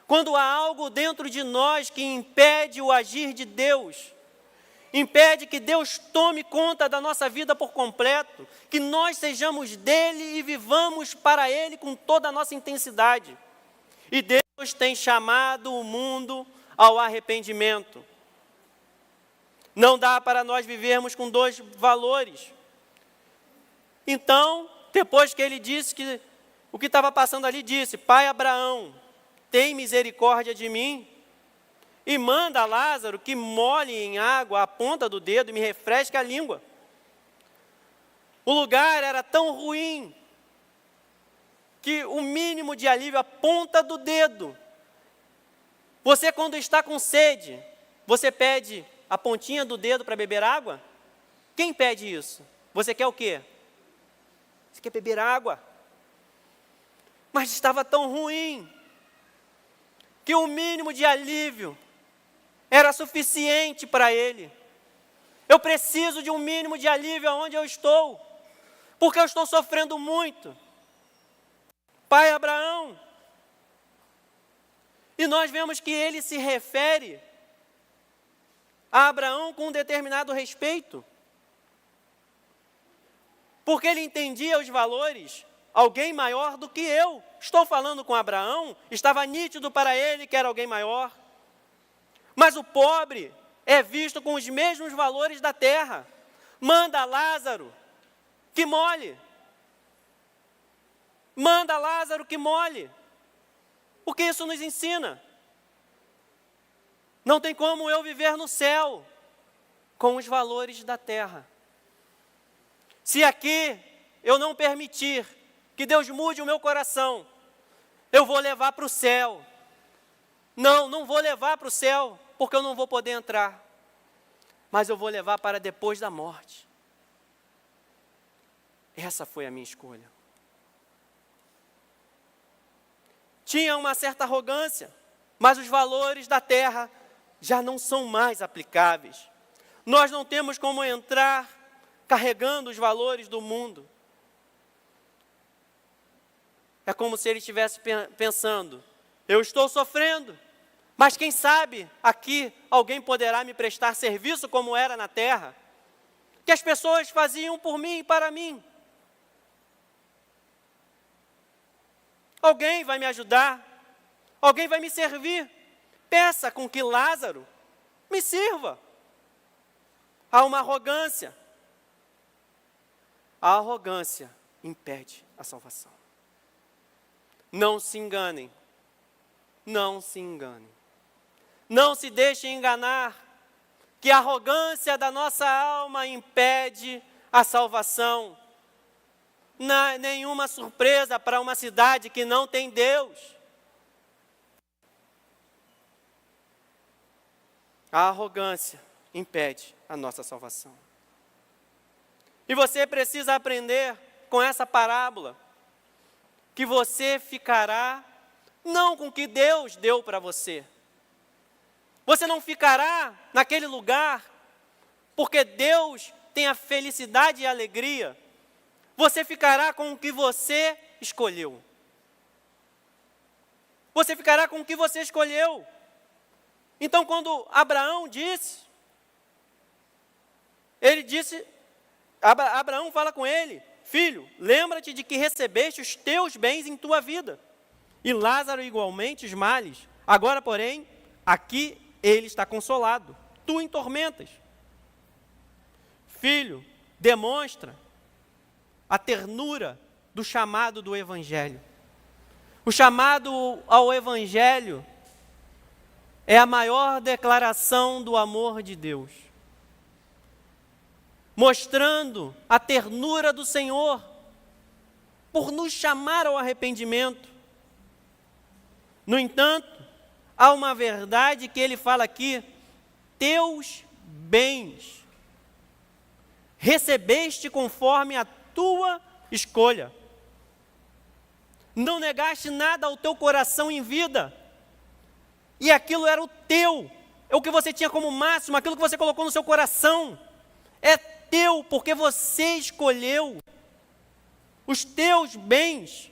Quando há algo dentro de nós que impede o agir de Deus, impede que Deus tome conta da nossa vida por completo, que nós sejamos dele e vivamos para ele com toda a nossa intensidade. E Deus tem chamado o mundo ao arrependimento. Não dá para nós vivermos com dois valores. Então, depois que ele disse que o que estava passando ali, disse: Pai Abraão, tem misericórdia de mim e manda a Lázaro que molhe em água a ponta do dedo e me refresque a língua. O lugar era tão ruim que o mínimo de alívio, a ponta do dedo. Você, quando está com sede, você pede a pontinha do dedo para beber água? Quem pede isso? Você quer o quê? Você quer beber água? Mas estava tão ruim que o mínimo de alívio era suficiente para ele. Eu preciso de um mínimo de alívio aonde eu estou, porque eu estou sofrendo muito. Pai Abraão. E nós vemos que ele se refere a Abraão com um determinado respeito, porque ele entendia os valores, alguém maior do que eu. Estou falando com Abraão, estava nítido para ele que era alguém maior. Mas o pobre é visto com os mesmos valores da terra. Manda Lázaro que molhe. Manda Lázaro que molhe. O que isso nos ensina? Não tem como eu viver no céu com os valores da terra. Se aqui eu não permitir que Deus mude o meu coração, eu vou levar para o céu. Não vou levar para o céu, porque eu não vou poder entrar. Mas eu vou levar para depois da morte. Essa foi a minha escolha. Tinha uma certa arrogância, mas os valores da terra já não são mais aplicáveis. Nós não temos como entrar carregando os valores do mundo. É como se ele estivesse pensando: eu estou sofrendo, mas quem sabe aqui alguém poderá me prestar serviço como era na terra, que as pessoas faziam por mim e para mim. Alguém vai me ajudar, alguém vai me servir. Peça com que Lázaro me sirva. Há uma arrogância. A arrogância impede a salvação. Não se enganem. Não se enganem. Não se deixem enganar que a arrogância da nossa alma impede a salvação. Não, nenhuma surpresa para uma cidade que não tem Deus. A arrogância impede a nossa salvação. E você precisa aprender com essa parábola que você ficará não com o que Deus deu para você. Você não ficará naquele lugar porque Deus tem a felicidade e a alegria. Você ficará com o que você escolheu. Você ficará com o que você escolheu. Então, quando Abraão disse, Abraão fala com ele: filho, lembra-te de que recebeste os teus bens em tua vida, e Lázaro igualmente os males. Agora, porém, aqui ele está consolado, tu em tormentas. Filho, demonstra a ternura do chamado do Evangelho. O chamado ao Evangelho é a maior declaração do amor de Deus, mostrando a ternura do Senhor por nos chamar ao arrependimento. No entanto, há uma verdade que ele fala aqui: teus bens recebeste conforme a tua escolha. Não negaste nada ao teu coração em vida, e aquilo era o teu, é o que você tinha como máximo, aquilo que você colocou no seu coração, é teu, porque você escolheu os teus bens.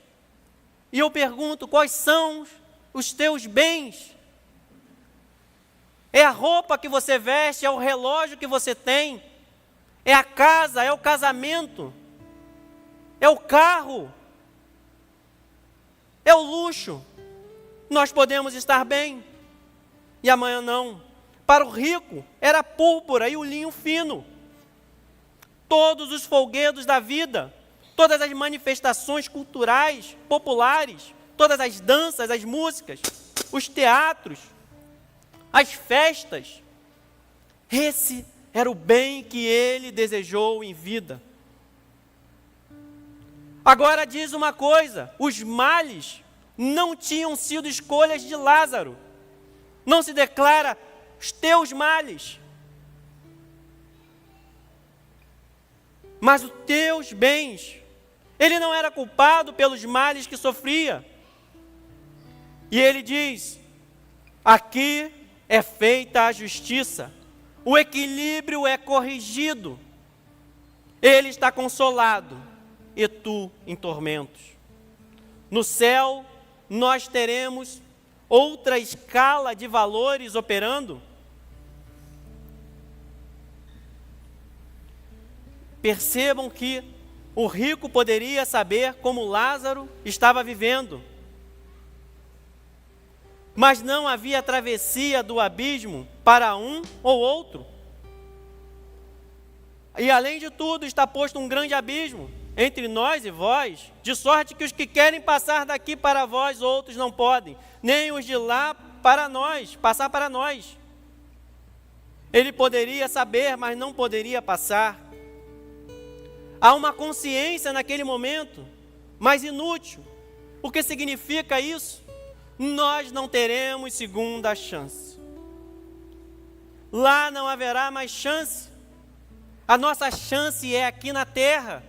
E eu pergunto, quais são os teus bens? É a roupa que você veste, é o relógio que você tem, é a casa, é o casamento, é o carro, é o luxo. Nós podemos estar bem e amanhã não. Para o rico era a púrpura e o linho fino. Todos os folguedos da vida, todas as manifestações culturais, populares, todas as danças, as músicas, os teatros, as festas, esse era o bem que ele desejou em vida. Agora diz uma coisa: os males não tinham sido escolhas de Lázaro. Não se declara os teus males, mas os teus bens. Ele não era culpado pelos males que sofria. E ele diz: aqui é feita a justiça, o equilíbrio é corrigido, ele está consolado e tu em tormentos. No céu nós teremos outra escala de valores operando. Percebam que o rico poderia saber como Lázaro estava vivendo, mas não havia travessia do abismo para um ou outro. E além de tudo, está posto um grande abismo entre nós e vós, de sorte que os que querem passar daqui para vós, outros não podem, nem os de lá para nós, passar para nós. Ele poderia saber, mas não poderia passar. Há uma consciência naquele momento, mas inútil. O que significa isso? Nós não teremos segunda chance. Lá não haverá mais chance. A nossa chance é aqui na terra,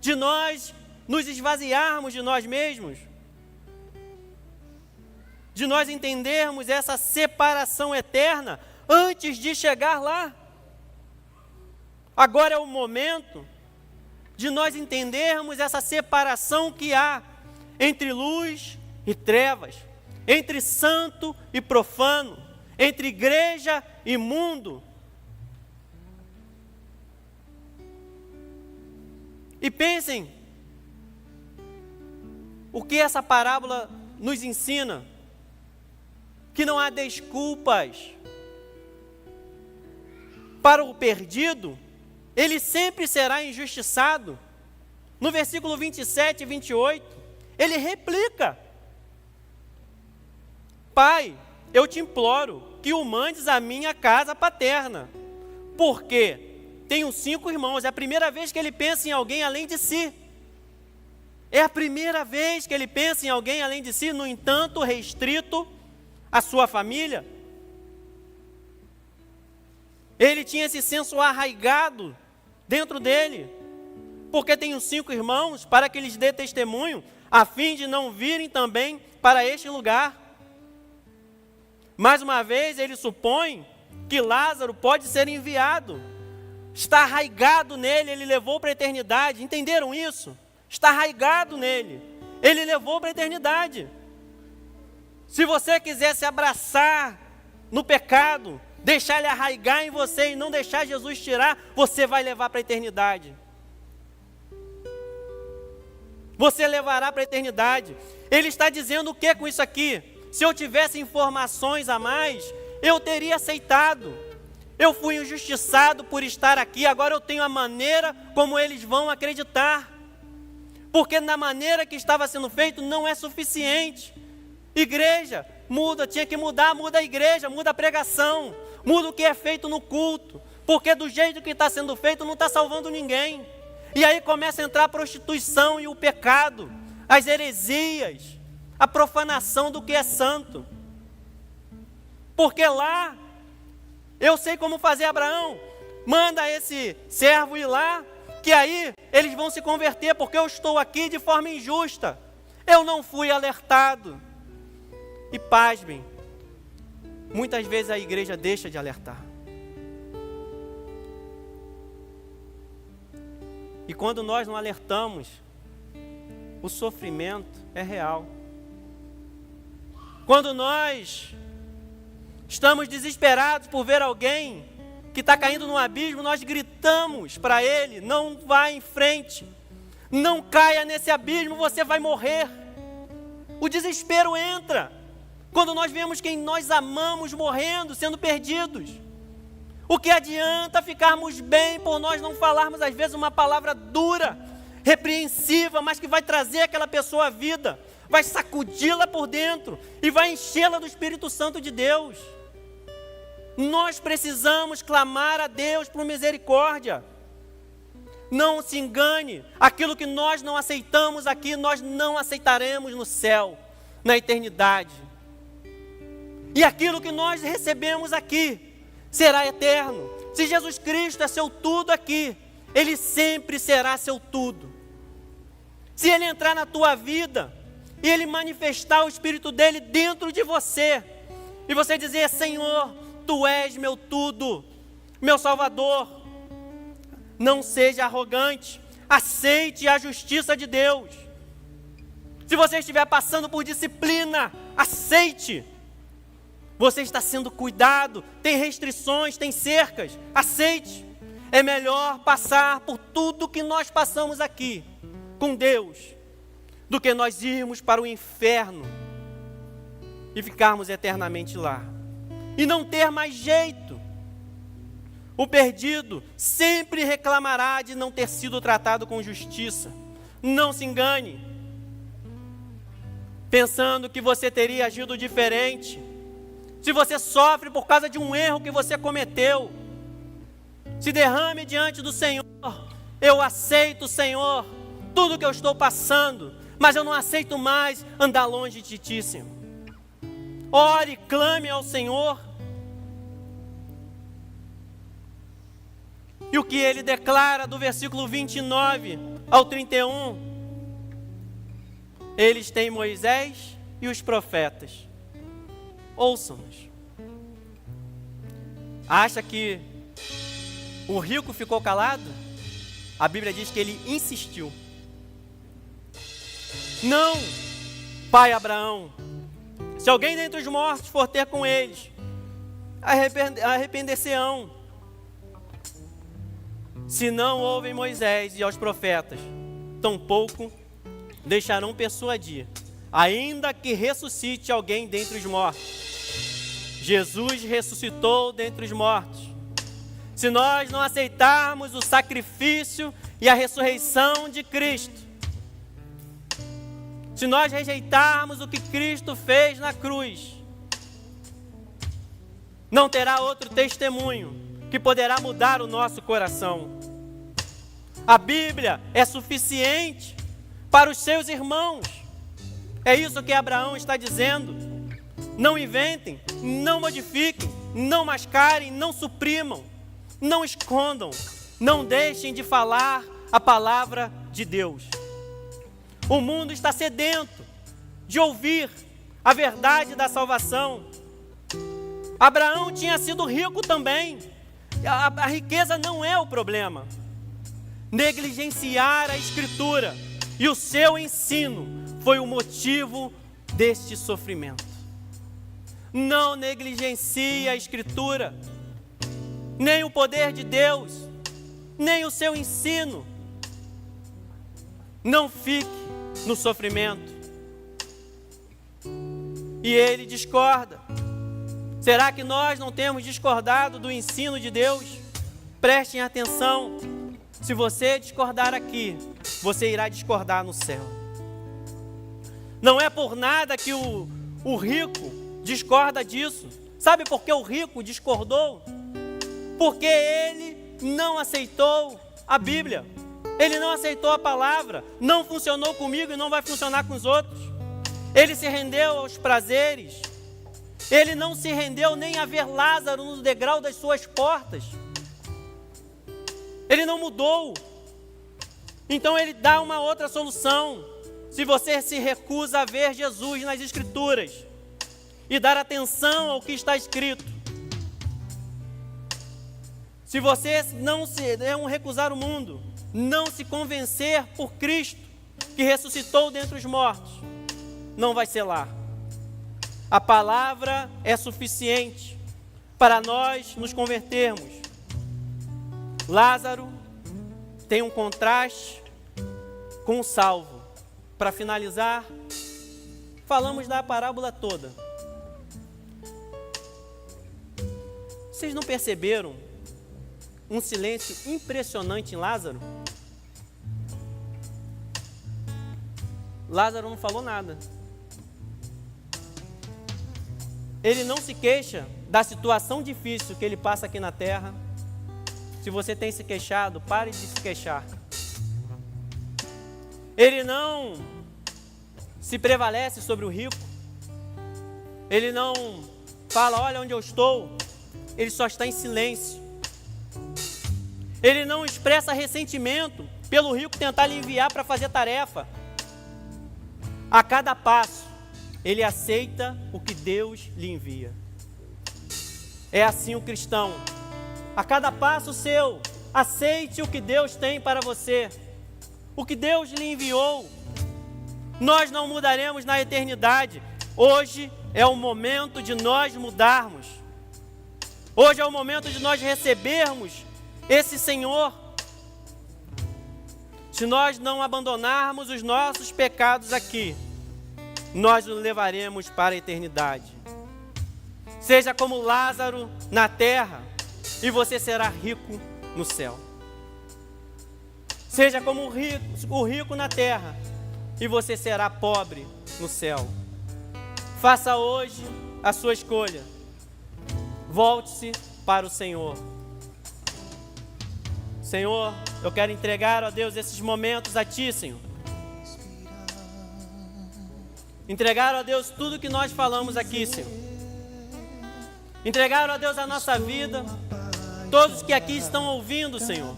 de nós nos esvaziarmos de nós mesmos, de nós entendermos essa separação eterna antes de chegar lá. Agora é o momento de nós entendermos essa separação que há entre luz e trevas, entre santo e profano, entre igreja e mundo. E pensem o que essa parábola nos ensina: que não há desculpas para o perdido. Ele sempre será injustiçado. No versículo 27 e 28, ele replica: Pai, eu te imploro que o mandes à minha casa paterna, porque tenho 5 irmãos. É a primeira vez que ele pensa em alguém além de si. É a primeira vez que ele pensa em alguém além de si, no entanto, restrito à sua família. Ele tinha esse senso arraigado dentro dele, porque tenho 5 irmãos, para que lhes dê testemunho, a fim de não virem também para este lugar. Mais uma vez, ele supõe que Lázaro pode ser enviado. Está arraigado nele, ele levou para a eternidade. Entenderam isso? Está arraigado nele, ele levou para a eternidade. Se você quiser se abraçar no pecado, deixar ele arraigar em você e não deixar Jesus tirar, você vai levar para a eternidade. Você levará para a eternidade. Ele está dizendo o que com isso aqui? Se eu tivesse informações a mais, eu teria aceitado. Eu fui injustiçado por estar aqui, agora eu tenho a maneira como eles vão acreditar. porque na maneira que estava sendo feito não é suficiente. Igreja, muda, tinha que mudar, muda a igreja, muda a pregação, muda o que é feito no culto, porque do jeito que está sendo feito não está salvando ninguém. E aí começa a entrar a prostituição e o pecado, as heresias, a profanação do que é santo. Porque lá, eu sei como fazer. Abraão, manda esse servo ir lá, que aí eles vão se converter, porque eu estou aqui de forma injusta, eu não fui alertado. E pasmem, muitas vezes a igreja deixa de alertar. E quando nós não alertamos, o sofrimento é real. Quando nós estamos desesperados por ver alguém que está caindo num abismo, nós gritamos para ele: não vá em frente, não caia nesse abismo, você vai morrer. O desespero entra quando nós vemos quem nós amamos morrendo, sendo perdidos. O que adianta ficarmos bem por nós não falarmos às vezes uma palavra dura, repreensiva, mas que vai trazer aquela pessoa à vida, vai sacudi-la por dentro e vai enchê-la do Espírito Santo de Deus. Nós precisamos clamar a Deus por misericórdia. Não se engane, aquilo que nós não aceitamos aqui, nós não aceitaremos no céu, na eternidade. E aquilo que nós recebemos aqui será eterno. Se Jesus Cristo é seu tudo aqui, Ele sempre será seu tudo. Se Ele entrar na tua vida e Ele manifestar o Espírito dEle dentro de você, e você dizer: Senhor, Tu és meu tudo, meu Salvador, não seja arrogante, aceite a justiça de Deus. Se você estiver passando por disciplina, aceite. Você está sendo cuidado, tem restrições, tem cercas, aceite. É melhor passar por tudo que nós passamos aqui com Deus, do que nós irmos para o inferno e ficarmos eternamente lá e não ter mais jeito. O perdido sempre reclamará de não ter sido tratado com justiça. Não se engane, pensando que você teria agido diferente. Se você sofre por causa de um erro que você cometeu, se derrame diante do Senhor. Eu aceito, Senhor, tudo que eu estou passando, mas eu não aceito mais andar longe de Ti, Senhor. Ore, clame ao Senhor. E o que Ele declara do versículo 29 ao 31, eles têm Moisés e os profetas. Ouçam-nos. Acha que o rico ficou calado? A Bíblia diz que ele insistiu. Não, pai Abraão, se alguém dentre os mortos for ter com eles, arrepender-se-ão. Se não ouvem Moisés e aos profetas, tampouco deixarão persuadir, ainda que ressuscite alguém dentre os mortos. Jesus ressuscitou dentre os mortos. Se nós não aceitarmos o sacrifício e a ressurreição de Cristo, se nós rejeitarmos o que Cristo fez na cruz, não terá outro testemunho que poderá mudar o nosso coração. A Bíblia é suficiente para os seus irmãos. É isso que Abraão está dizendo. Não inventem, não modifiquem, não mascarem, não suprimam, não escondam, não deixem de falar a palavra de Deus. O mundo está sedento de ouvir a verdade da salvação. Abraão tinha sido rico também. A riqueza não é o problema. Negligenciar a Escritura e o seu ensino foi o motivo deste sofrimento. Não negligencie a Escritura, nem o poder de Deus, nem o seu ensino. Não fique no sofrimento. E ele discorda. Será que nós não temos discordado do ensino de Deus? Prestem atenção. Se você discordar aqui, você irá discordar no céu. Não é por nada que o rico discorda disso. Sabe por que o rico discordou? Porque ele não aceitou a Bíblia. Ele não aceitou a palavra. Não funcionou comigo e não vai funcionar com os outros. Ele se rendeu aos prazeres. Ele não se rendeu nem a ver Lázaro no degrau das suas portas. Ele não mudou. Então ele dá uma outra solução. Se você se recusa a ver Jesus nas Escrituras e dar atenção ao que está escrito, se você não recusar o mundo, não se convencer por Cristo, que ressuscitou dentre os mortos, não vai ser lá. A palavra é suficiente para nós nos convertermos. Lázaro tem um contraste com o salvo. Para finalizar, falamos da parábola toda. Vocês não perceberam um silêncio impressionante em Lázaro? Lázaro não falou nada. Ele não se queixa da situação difícil que ele passa aqui na terra. Se você tem se queixado, pare de se queixar. Ele não se prevalece sobre o rico. Ele não fala, olha onde eu estou. Ele só está em silêncio. Ele não expressa ressentimento pelo rico tentar lhe enviar para fazer tarefa. A cada passo, ele aceita o que Deus lhe envia. É assim o cristão. A cada passo seu, aceite o que Deus tem para você. O que Deus lhe enviou. Nós não mudaremos na eternidade. Hoje é o momento de nós mudarmos. Hoje é o momento de nós recebermos esse Senhor. Se nós não abandonarmos os nossos pecados aqui, nós os levaremos para a eternidade. Seja como Lázaro na terra, e você será rico no céu. Seja como o rico na terra, e você será pobre no céu. Faça hoje a sua escolha. Volte-se para o Senhor. Senhor, eu quero entregar, ó Deus, esses momentos a Ti, Senhor. Entregar, ó Deus, tudo que nós falamos aqui, Senhor. Entregar, ó Deus, a nossa vida. Todos que aqui estão ouvindo, Senhor.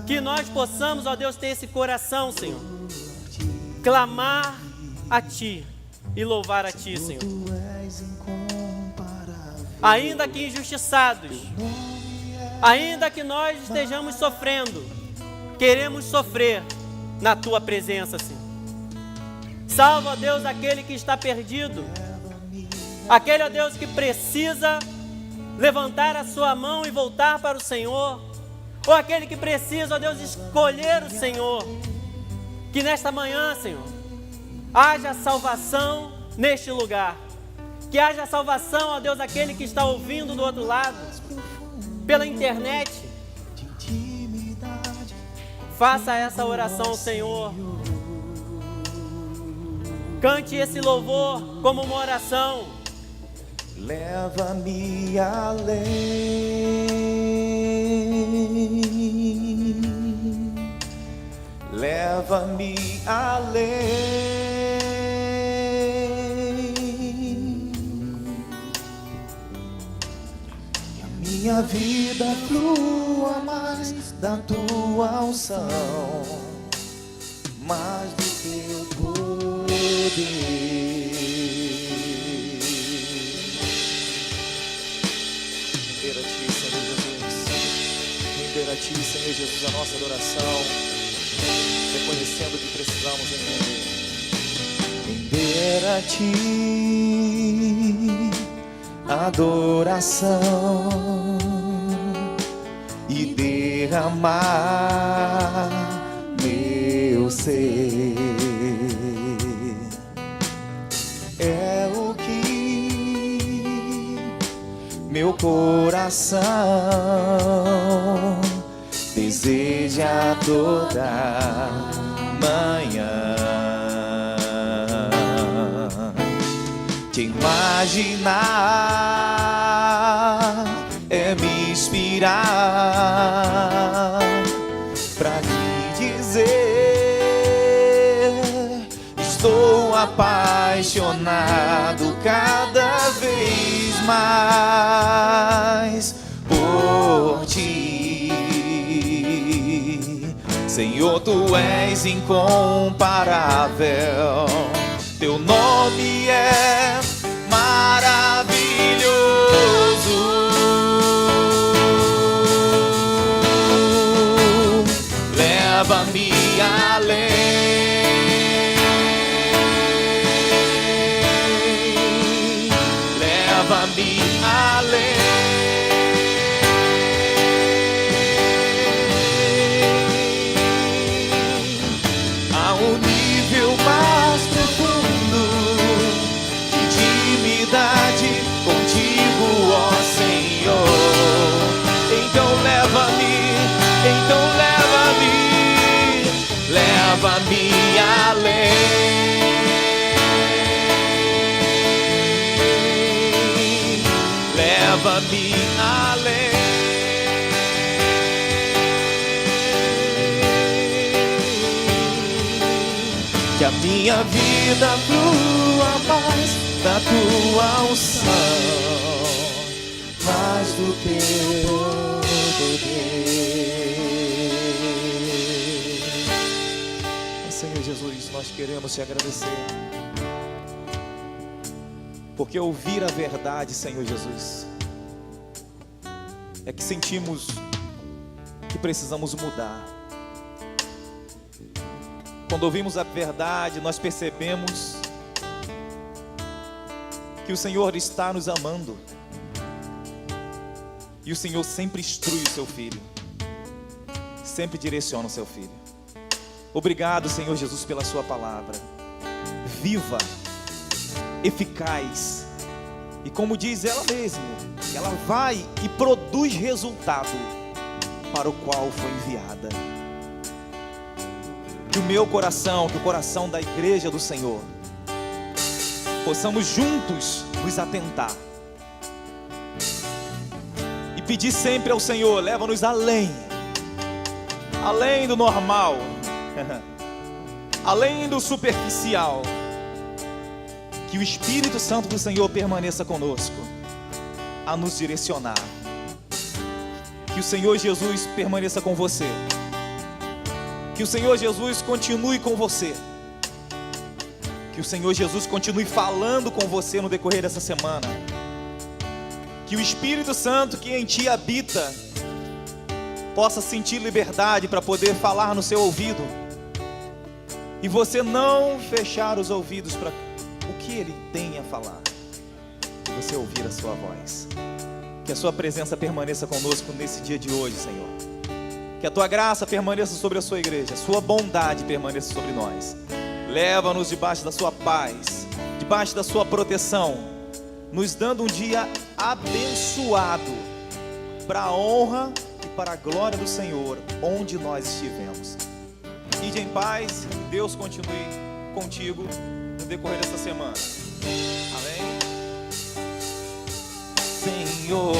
Que nós possamos, ó Deus, ter esse coração, Senhor. Clamar a Ti e louvar a Ti, Senhor. Ainda que injustiçados, ainda que nós estejamos sofrendo, queremos sofrer na Tua presença, Senhor. Salva, ó Deus, aquele que está perdido, aquele, ó Deus, que precisa levantar a sua mão e voltar para o Senhor, ou aquele que precisa, ó Deus, escolher o Senhor. Que nesta manhã, Senhor, haja salvação neste lugar. Que haja salvação, ó Deus, aquele que está ouvindo do outro lado, pela internet. Faça essa oração, Senhor. Cante esse louvor como uma oração. Leva-me além, leva-me além, que a minha vida flua mais da tua unção, mais do teu poder. Render a Ti, Senhor Jesus. Render a Ti, Senhor Jesus, a nossa adoração, reconhecendo que precisamos entender. Render a Ti adoração e derramar meu ser. É o que meu coração deseja toda manhã. Te imaginar é me inspirar pra te dizer: estou apaixonado cada vez mais por ti. Senhor, tu és incomparável, teu nome é maravilhoso. Leva-me além, leva-me além. A um nível mais profundo de intimidade contigo, ó Senhor. Então leva-me, leva-me além, leva-me além. Que a minha vida flua mais da tua unção, mais do teu poder. Senhor Jesus, nós queremos te agradecer, porque ouvir a verdade, Senhor Jesus, é que sentimos que precisamos mudar. Quando ouvimos a verdade, nós percebemos que o Senhor está nos amando, e o Senhor sempre instrui o seu filho, sempre direciona o seu filho. Obrigado, Senhor Jesus, pela sua palavra, viva, eficaz, e como diz ela mesma, ela vai e produz resultado para o qual foi enviada. Que o meu coração, que o coração da igreja do Senhor, possamos juntos nos atentar e pedir sempre ao Senhor: leva-nos além do normal, além do superficial. Que o Espírito Santo do Senhor permaneça conosco, a nos direcionar. Que o Senhor Jesus permaneça com você. Que o Senhor Jesus continue com você. Que o Senhor Jesus continue falando com você no decorrer dessa semana. Que o Espírito Santo que em ti habita possa sentir liberdade para poder falar no seu ouvido, e você não fechar os ouvidos para o que Ele tem a falar, e você ouvir a sua voz. Que a sua presença permaneça conosco nesse dia de hoje, Senhor. Que a tua graça permaneça sobre a sua igreja, a sua bondade permaneça sobre nós. Leva-nos debaixo da sua paz, debaixo da sua proteção, nos dando um dia abençoado, para a honra e para a glória do Senhor, onde nós estivemos. Ide em paz, que Deus continue contigo no decorrer dessa semana. Amém? Senhor,